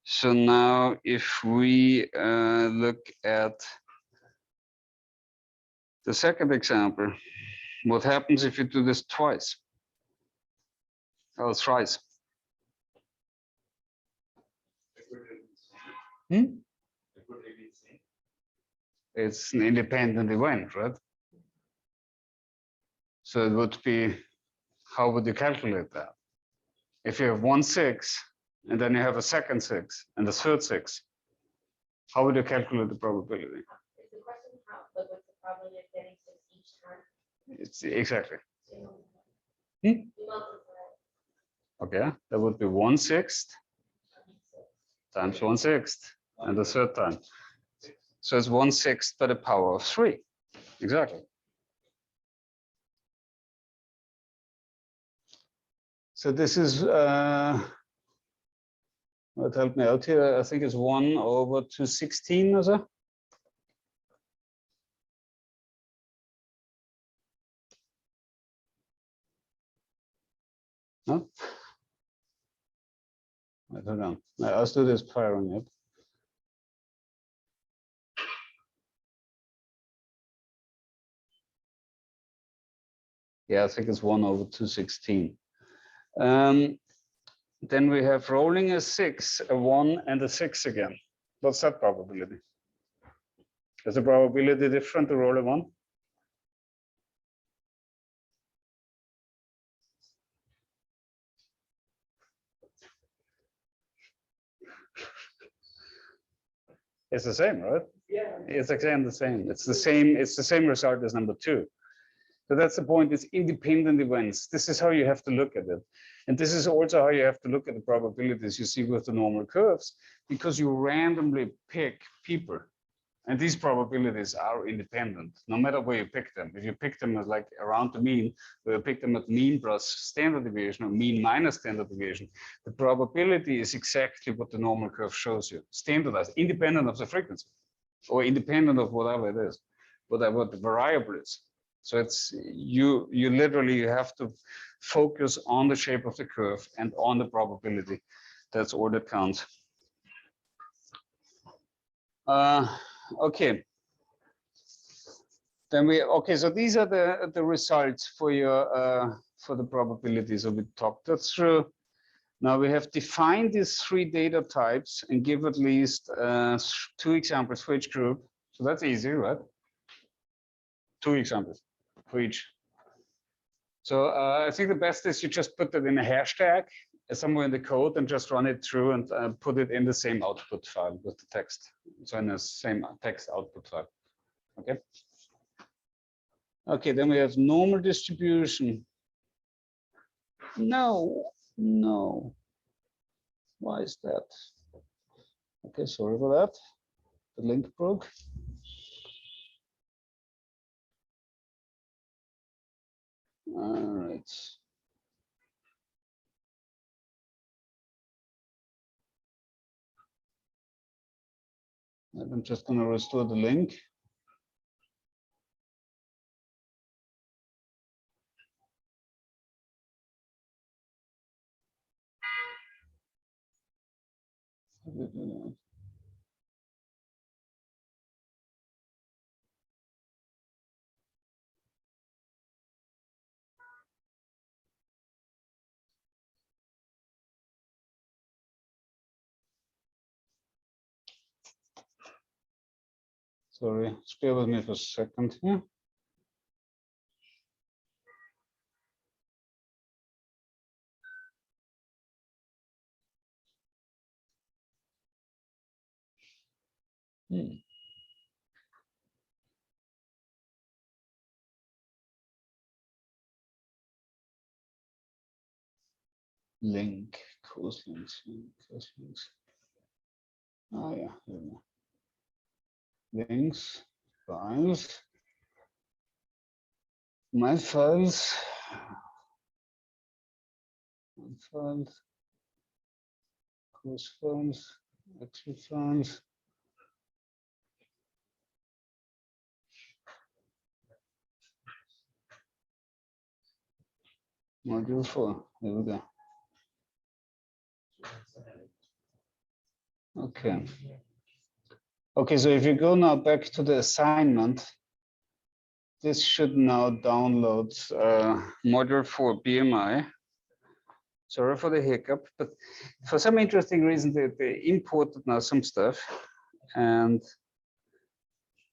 So now if we look at the second example, what happens if you do this twice? Oh, thrice. It's an independent event, right? So it would be, how would you calculate that? If you have 1 6, and then you have a second 6, and a third 6, how would you calculate the probability? Is the question how, like, what's the probability of getting 6 each time? It's exactly. So Hmm? you multiply Okay, that would be 1/6 times 1/6, and the third time. So it's 1/6 to the power of 3. Exactly. So this is what helped me out here. I think it's 1/216 or so. No? I don't know. I'll do this firing it. Yeah, I think it's 1/216. Then we have rolling a 6, a 1, and a 6 again. What's that probability? Is the probability different to roll a 1? It's the same, right? Yeah. It's again the same. It's the same. It's the same result as number 2. So that's the point. It's independent events. This is how you have to look at it, and this is also how you have to look at the probabilities you see with the normal curves, because you randomly pick people. And these probabilities are independent, no matter where you pick them. If you pick them as like around the mean, or you pick them at mean plus standard deviation or mean minus standard deviation, the probability is exactly what the normal curve shows you, standardized, independent of the frequency, or independent of whatever it is, whatever the variable is. So it's you literally have to focus on the shape of the curve and on the probability. That's all that counts. Okay. Then so these are the results for your for the probabilities. So we talked that through. Now we have defined these 3 data types and give at least 2 examples for each group. So that's easy, right? 2 examples for each. So I think the best is you just put that in a hashtag somewhere in the code and just run it through and put it in the same output file with the text. So in the same text output file. Okay. Okay, then we have normal distribution. No. Why is that? Okay, sorry for that. The link broke. All right. I'm just going to restore the link. Sorry, stay with me for a second here. Link, course links, course links. Oh yeah, here we go. Links, files, my files, course files, actual files. Module 4, here we go. Okay. Okay, so if you go now back to the assignment, this should now download module 4 BMI. Sorry for the hiccup, but for some interesting reason, they imported now some stuff, and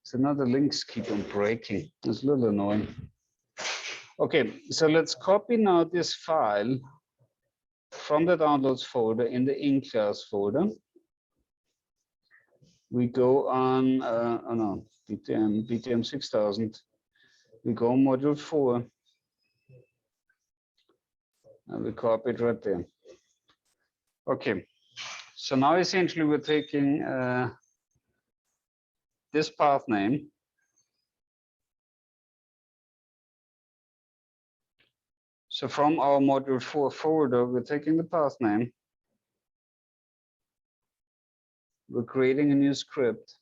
so now the links keep on breaking. It's a little annoying. Okay, so let's copy now this file from the downloads folder in the in-class folder. We go on, oh no, BTM6000. We go module 4. And we copy it right there. Okay, so now essentially we're taking this path name. So from our module 4 folder, we're taking the path name. We're creating a new script.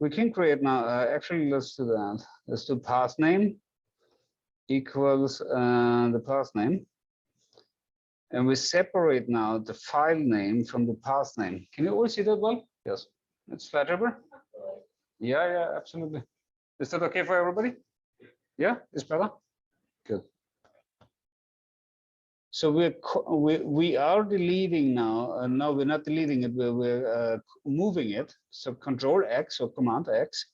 We can create now, actually, let's do that. Let's do path name equals the path name. And we separate now the file name from the path name. Can you all see that well? Yes, it's legible. Yeah, absolutely. Is that okay for everybody? Yeah, it's better? Good. So we are deleting now. No, we're not deleting it. We're moving it. So Control X or Command X.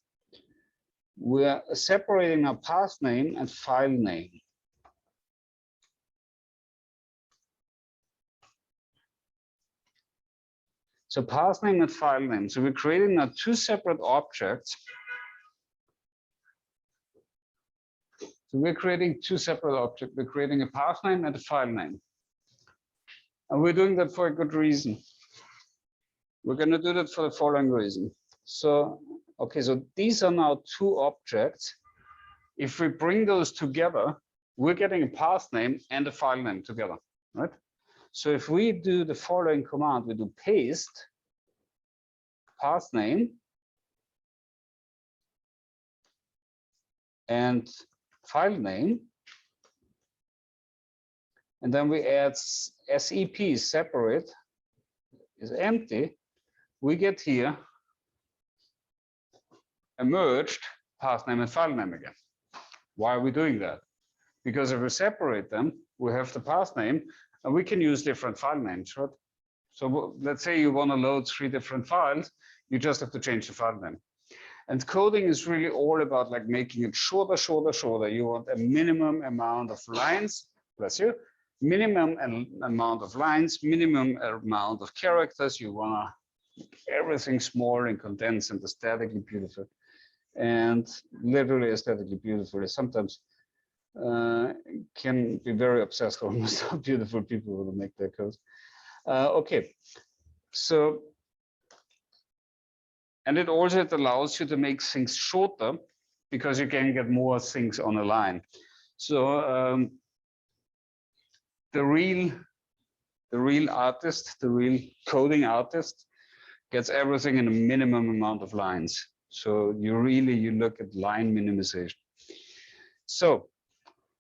We're separating our path name and file name. So path name and file name. So we're creating now two separate objects. So we're creating two separate objects. We're creating a path name and a file name. And we're doing that for a good reason. We're going to do that for the following reason. So, okay, so these are now two objects. If we bring those together, we're getting a path name and a file name together, right? So if we do the following command, we do paste path name and file name, and then we add SEP separate is empty, we get here a merged path name and file name again. Why are we doing that? Because if we separate them, we have the path name and we can use different file names, right? So let's say you want to load 3 different files, you just have to change the file name. And coding is really all about like making it shorter, shorter, shorter. You want a minimum amount of lines, bless you, minimum amount of lines, minimum amount of characters. You want to make everything small and condensed and aesthetically beautiful. And literally aesthetically beautiful. Sometimes can be very obsessed with how beautiful people will make their codes. Okay, so, and it also allows you to make things shorter because you can get more things on a line. So the real artist, the real coding artist gets everything in a minimum amount of lines. So you look at line minimization.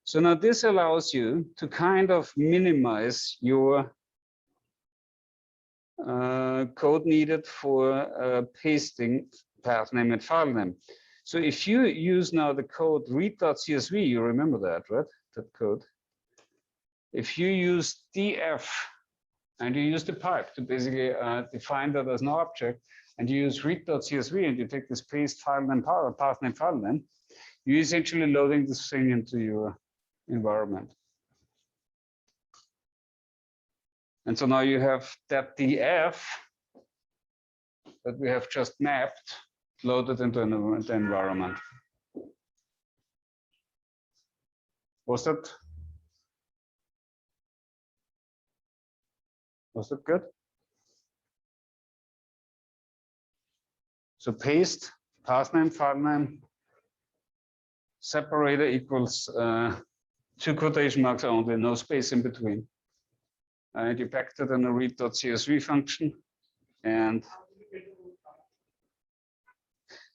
So now this allows you to kind of minimize your code needed for pasting path name and file name. So if you use now the code read.csv, you remember that, right? That code. If you use df and you use the pipe to basically define that as an object, and you use read.csv and you take this paste file name path name file name, you're essentially loading this thing into your environment. And so now you have that df that we have just mapped loaded into the environment. Was that good? So paste, path name, file name, separator equals 2 quotation marks only, no space in between. And you packed it in a read.csv function. And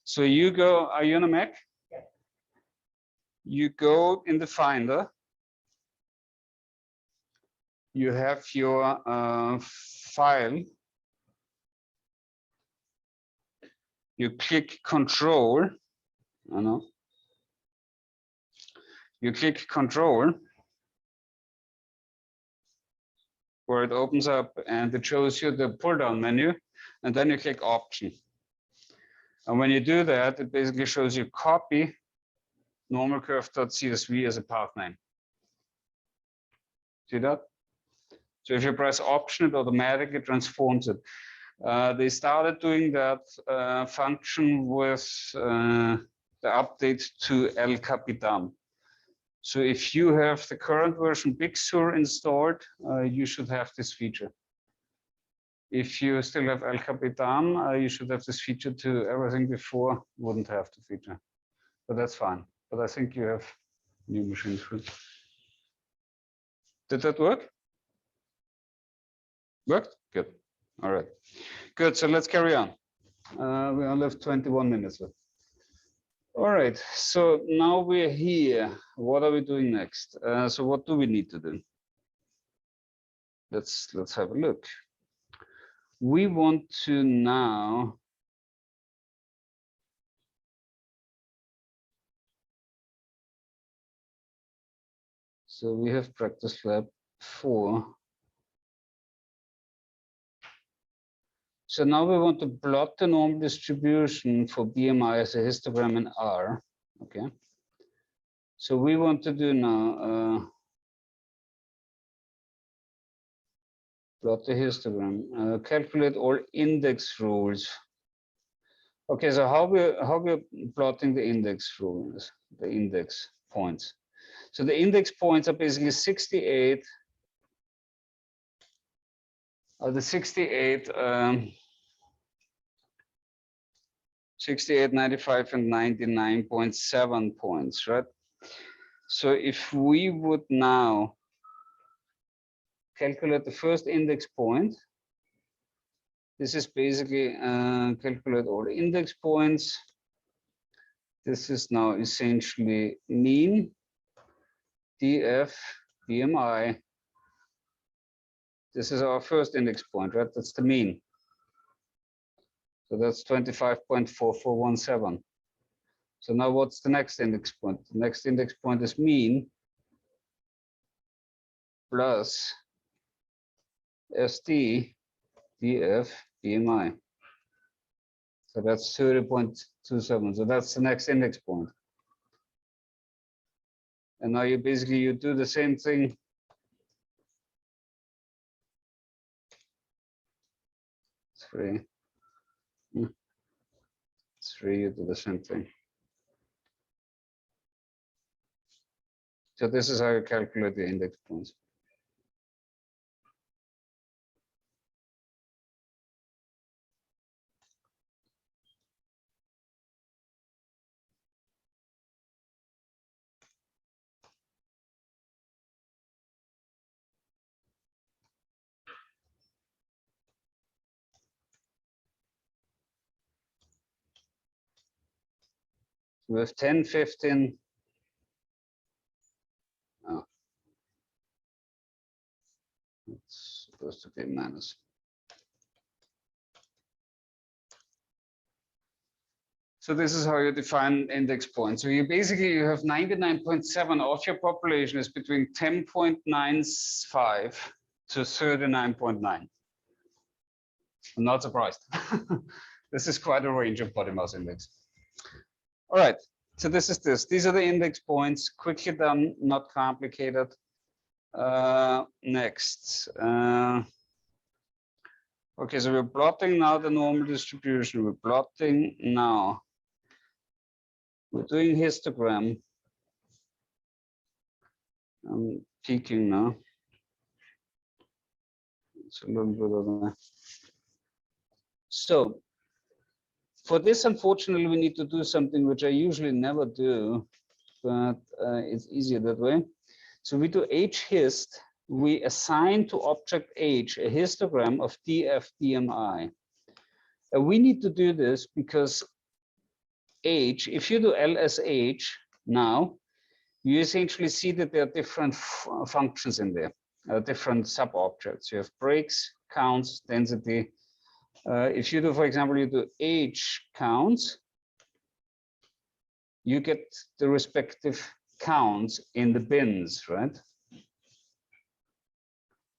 so you go, are you on a Mac? Yeah. You go in the Finder. You have your file. You click Control. I know. You click Control, where it opens up and it shows you the pull-down menu, and then you click Option. And when you do that, it basically shows you copy normal curve.csv as a path name. See that? So if you press Option, it automatically transforms it. They started doing that function with the update to El Capitan. So if you have the current version Big Sur installed, you should have this feature. If you still have El Capitan, you should have this feature too. Everything before wouldn't have the feature, but that's fine. But I think you have new machines. Did that work? Worked? Good. All right. Good. So let's carry on. We only have 21 minutes left. All right. So now we're here. What are we doing next? So what do we need to do? Let's have a look. We want to now so we have practice lab 4. So now we want to plot the normal distribution for BMI as a histogram in R. Okay. So we want to do now Plot the histogram. Calculate all index rules. Okay, so how we're plotting the index rules, the index points. So the index points are basically 68. The 68, 68, 95, and 99.7 points, right? So if we would now calculate the first index point, this is basically calculate all the index points. This is now essentially mean, DF, BMI. This is our first index point, right? That's the mean. So that's 25.4417. So now what's the next index point? The next index point is mean plus SD, DF, BMI. So that's 30.27. So that's the next index point. And now you do the same thing. Three, you do the same thing. So this is how you calculate the index points. With 10, 15. Oh, it's supposed to be minus. So this is how you define index points. So you have 99.7 of your population is between 10.95 to 39.9. I'm not surprised. This is quite a range of body mass index. All right, so this is this. These are the index points, quickly done, not complicated. Next. Okay, so we're plotting now the normal distribution. We're plotting now. We're doing histogram. I'm peeking now. It's a little bit of a... So for this, unfortunately, we need to do something which I usually never do, but it's easier that way. So we do hist. We assign to object H a histogram of DF DMI. We need to do this because H, if you do LSH now, you essentially see that there are different functions in there, different sub-objects. You have breaks, counts, density. If you do, for example, you do H counts, you get the respective counts in the bins, right?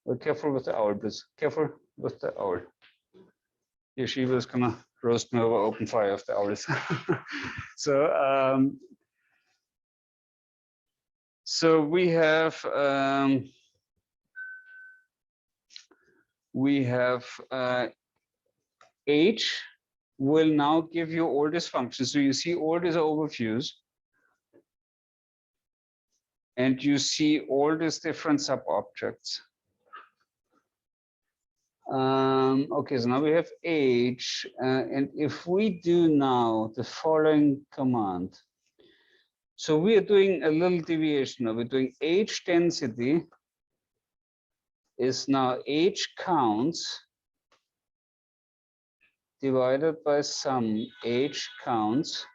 Well, careful with the owl, please. Careful with the owl. Yeshiva is gonna roast me over open fire if the owl is. So we have H will now give you all these functions. So you see all these overviews, and you see all these different sub-objects. Okay, so now we have H, and if we do now the following command, so we are doing a little deviation. Now we're doing H density is now H counts divided by sum H counts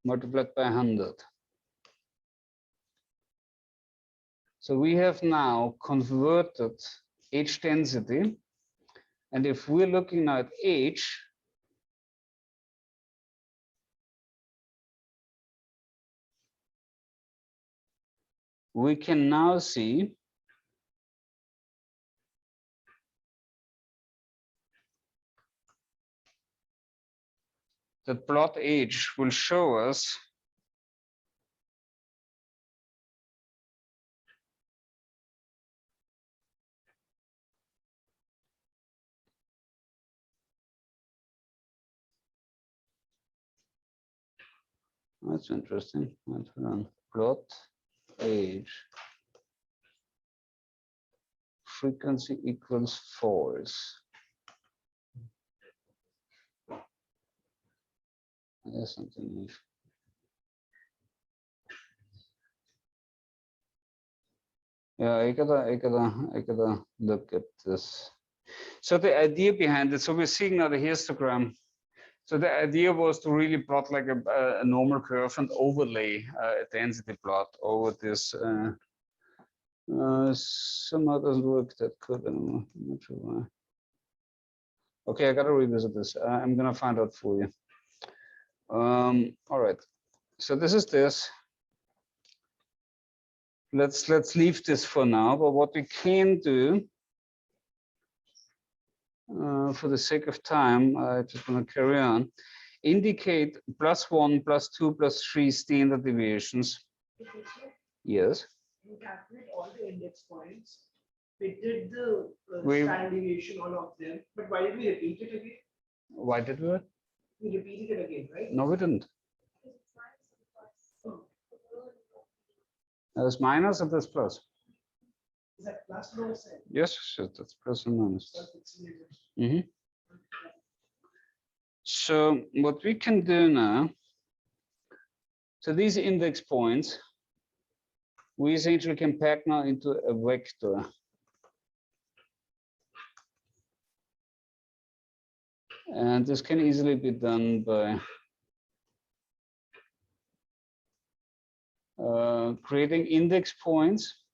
multiplied by 100. So we have now converted H density, and if we're looking now at H, we can now see that plot H will show us That's interesting. Let's run plot age frequency equals false. There's something. Yeah, I gotta look at this. So the idea behind it, so we're seeing now the histogram. So the idea was to really plot like a normal curve and overlay a density plot over this. Somehow doesn't work that good anymore. I'm not sure why. Okay, I gotta revisit this. I'm gonna find out for you. All right. So this is this. Let's leave this for now. But what we can do, for the sake of time, I just want to carry on. Indicate +1, +2, +3 standard deviations. Yes. You calculate all the index points. We did the We- standard deviation, all of them. But why did we repeat it again? Why did we? We repeated it again, right? No, we didn't. Oh, There's minus and there's plus. is that plus no percent? Yes, sure, that's plus and minus. Mhm. So what we can do now, so these index points, we essentially can pack now into a vector. And this can easily be done by creating index points.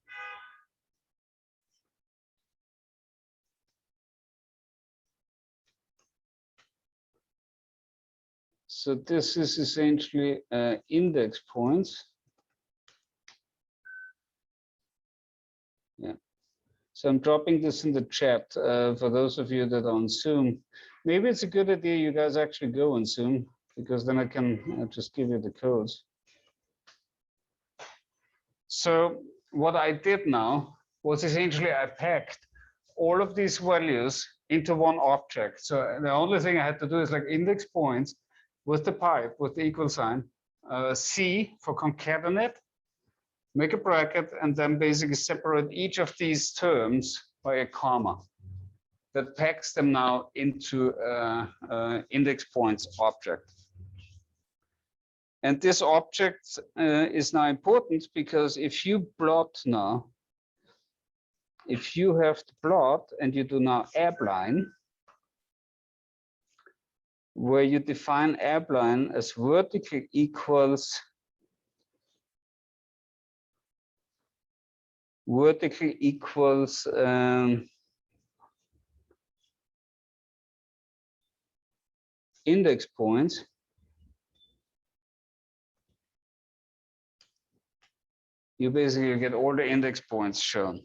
So this is essentially index points. Yeah. So I'm dropping this in the chat for those of you that are on Zoom. Maybe it's a good idea you guys actually go on Zoom, because then I can just give you the codes. So what I did now was essentially I packed all of these values into one object. So the only thing I had to do is like index points with the pipe, with the equal sign, C for concatenate, make a bracket, and then basically separate each of these terms by a comma. That packs them now into index points object. And this object is now important because if you plot now, if you have to plot and you do now abline, where you define abline as vertical equals index points, you basically get all the index points shown.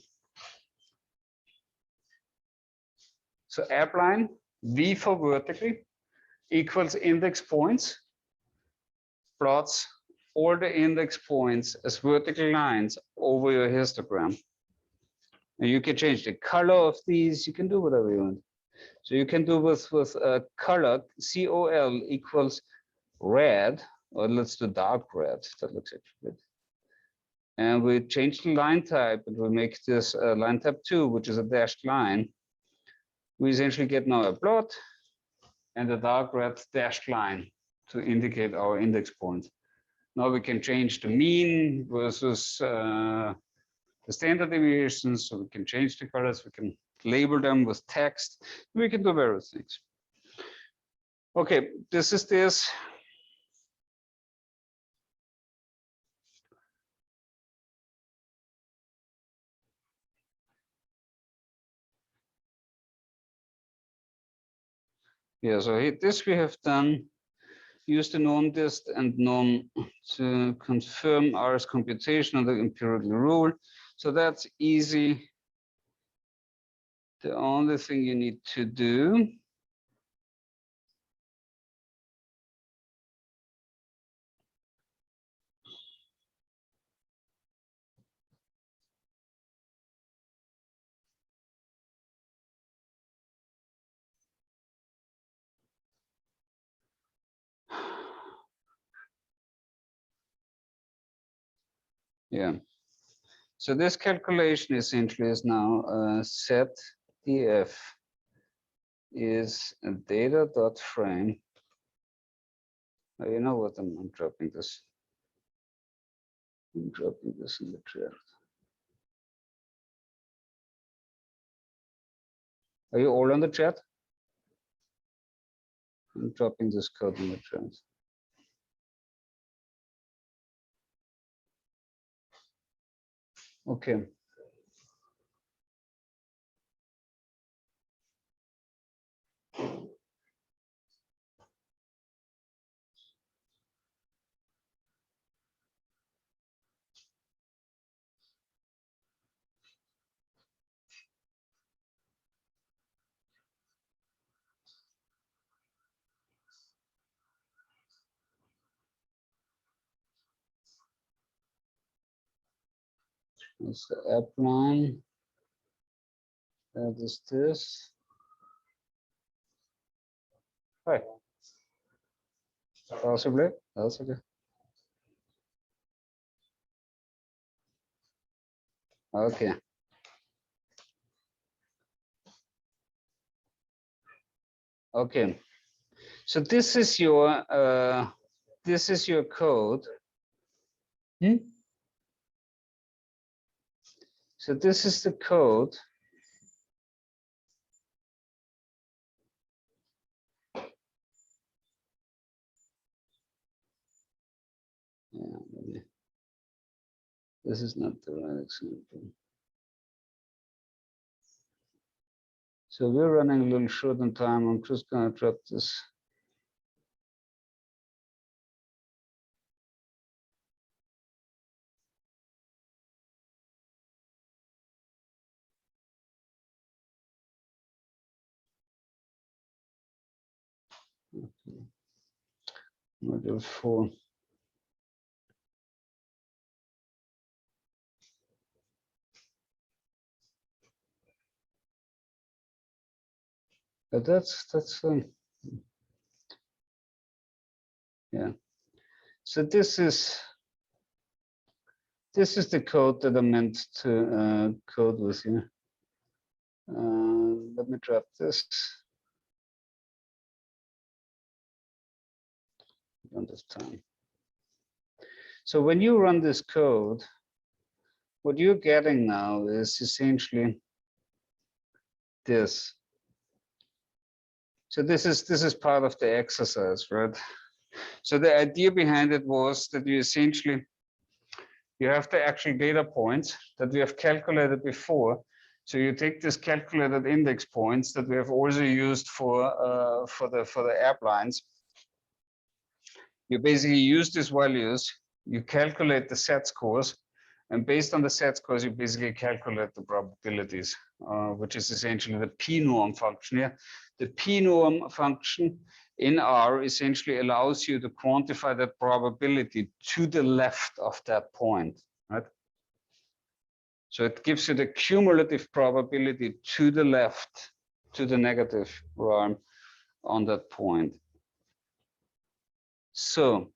So abline, V for vertical, equals index points, plots all the index points as vertical lines over your histogram. And you can change the color of these, you can do whatever you want. So you can do with color, COL equals red, or let's do dark red, that looks actually good. And we change the line type, and we make this line type 2, which is a dashed line. We essentially get now a plot and a dark red dashed line to indicate our index point. Now we can change the mean versus the standard deviations, so we can change the colors, we can label them with text, we can do various things. Okay, this is this. Yeah, so this we have done. Use the norm dist and norm to confirm R's computation of the empirical rule. So that's easy. The only thing you need to do Yeah. So this calculation essentially is now set df is a data dot frame. Oh, you know what? I'm dropping this. I'm dropping this in the chat. Are you all on the chat? I'm dropping this code in the chat. Okay. That's the app line. That is this. Hi. Possibly. That's okay. Okay. Okay. So this is your code. So this is the code. Yeah, maybe. This is not the right example. So we're running a little short on time. I'm just gonna drop this. Okay. Module 4. But that's yeah. So this is the code that I meant to code with you. Let me drop this. I don't have time. So when you run this code, what you're getting now is essentially this. So this is part of the exercise, right? So the idea behind it was that you essentially you have the actual data points that we have calculated before. So you take this calculated index points that we have also used for the app lines. You basically use these values, you calculate the set scores, and based on the set scores, you basically calculate the probabilities, which is essentially the p-norm function here. The p-norm function in R essentially allows you to quantify that probability to the left of that point, right? So it gives you the cumulative probability to the left, to the negative arm on that point. So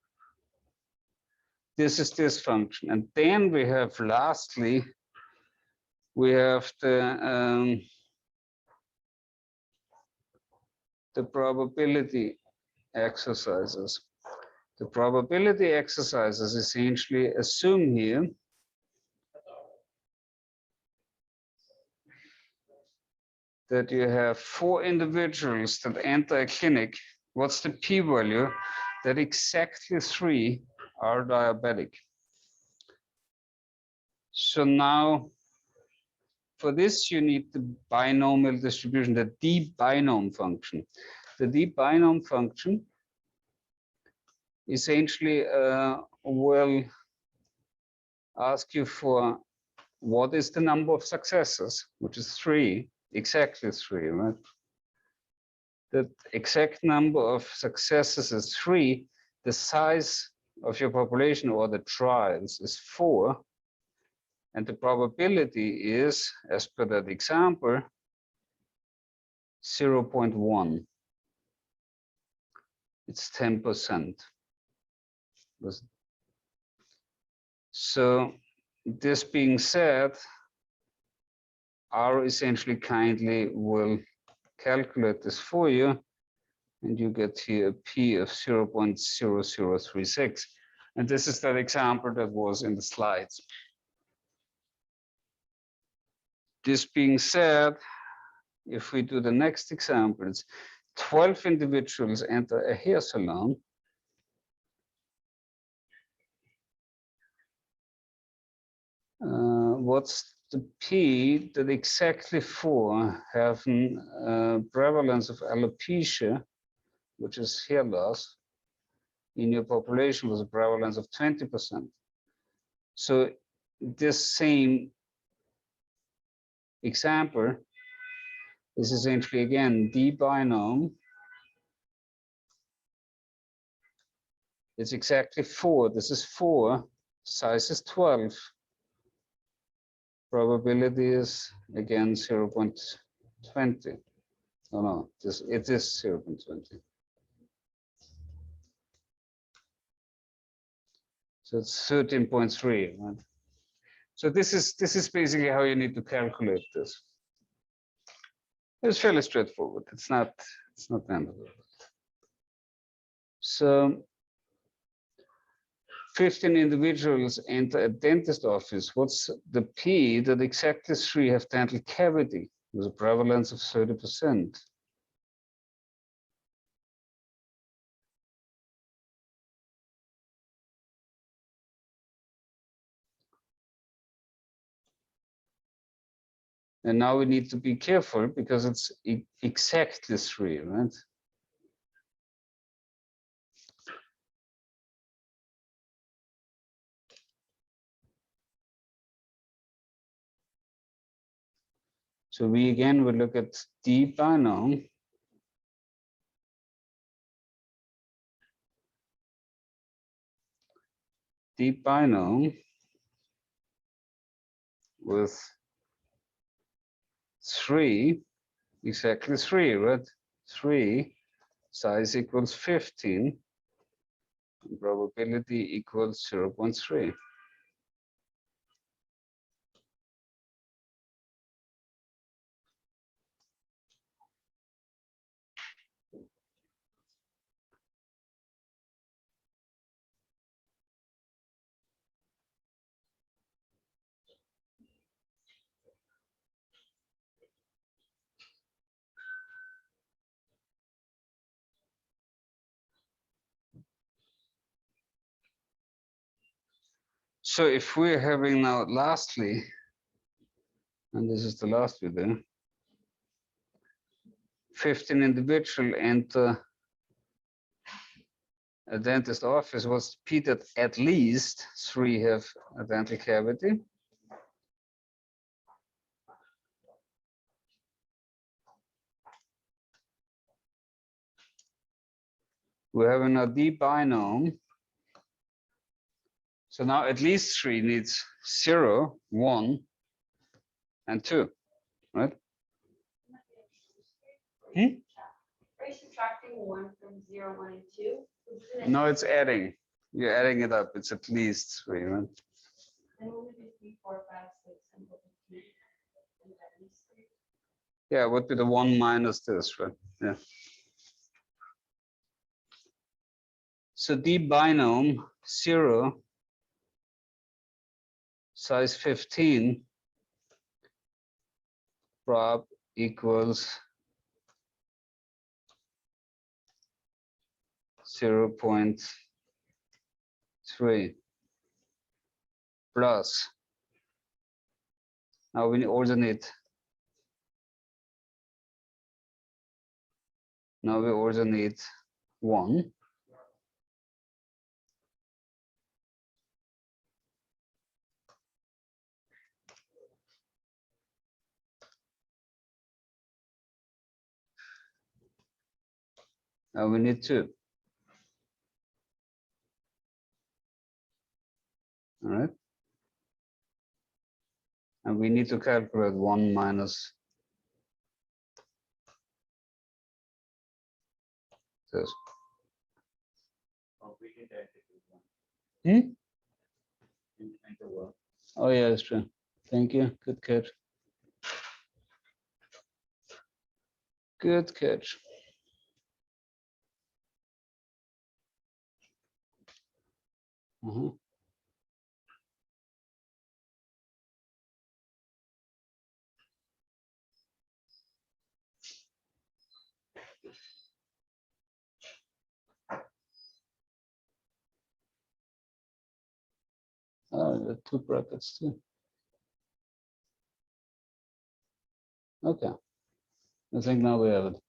this is this function. And then we have lastly, we have the probability exercises. The probability exercises essentially assume here that you have 4 individuals that enter a clinic. What's the p-value? That exactly 3 are diabetic. So now for this, you need the binomial distribution, the d-binom function. The d-binom function essentially will ask you for what is the number of successes, which is 3, exactly 3, right? The exact number of successes is 3. The size of your population or the trials is 4. And the probability is, as per that example, 0.1. It's 10%. So this being said, R essentially kindly will calculate this for you, and you get here a P of 0.0036. And this is that example that was in the slides. This being said, if we do the next example, it's 12 individuals enter a hair salon. What's the P that exactly 4 have a prevalence of alopecia, which is hair loss, in your population with a prevalence of 20%. So this same example is essentially, again, D binom. It's exactly 4. This is 4. Size is 12. Probability is, again, 0.20. Oh, no, it is 0.20. So it's 13.3, right? So this is basically how you need to calculate this. It's fairly straightforward. It's not the end of it. So 15 individuals enter a dentist office. What's the P that exactly 3 have dental cavity with a prevalence of 30%? And now we need to be careful because it's exactly 3, right? So we again will look at D binom. D binom with 3, exactly 3, right? 3, size equals 15, probability equals 0.3. So if we're having now, lastly, and this is the last video, 15 individual enter a dentist office, was P that at least 3 have a dental cavity. We're having a D binom. So now at least 3 needs 0, 1, and 2, right? Are you subtracting 1 from 0, 1, and 2? No, it's adding. You're adding it up. It's at least 3, right? Then what would be 3, 4, 5, 6, and what would be at least 3? Yeah, it would be the 1 minus this, right? Yeah. So D binom 0, size 15, prob equals 0.3 plus. Now we also need. Now we also need 1. Now we need 2. All right. And we need to calculate 1 minus this. Hmm? Oh yeah, that's true. Thank you. Good catch. Good catch. The 2 brackets too. Okay. I think now we have it.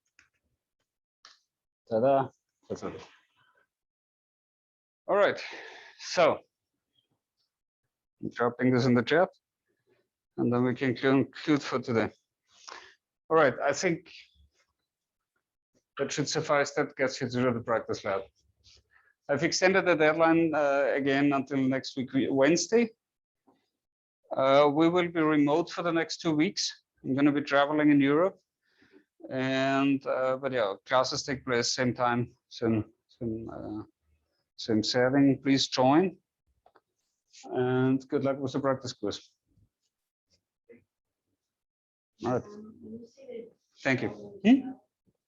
Ta-da. That's it. All right. So I'm dropping this in the chat, and then we can conclude for today. All right. I think that should suffice. That gets you to the practice lab. I've extended the deadline again until next week, Wednesday. We will be remote for the next 2 weeks. I'm going to be traveling in Europe, and but yeah, classes take place same time, same setting. Please join, and good luck with the practice quiz. All right. Thank you. And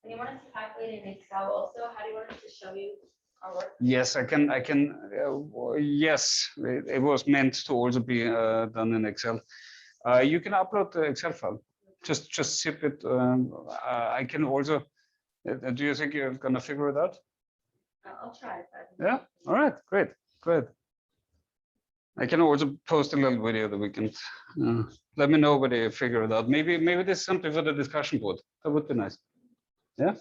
you want us to calculate in Excel also? How do you want us to show you our work? Yes, I can. Yes, it was meant to also be done in Excel. You can upload the Excel file. Just zip it. I can also. Do you think you're gonna figure it out? I'll try. Yeah. All right. Great. Great. I can also post a little video that we can. Let me know whether you figure it out. Maybe there's something for the discussion board. That would be nice. Yeah.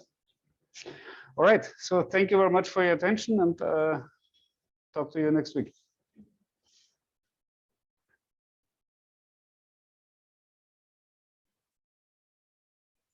All right. So thank you very much for your attention, and talk to you next week.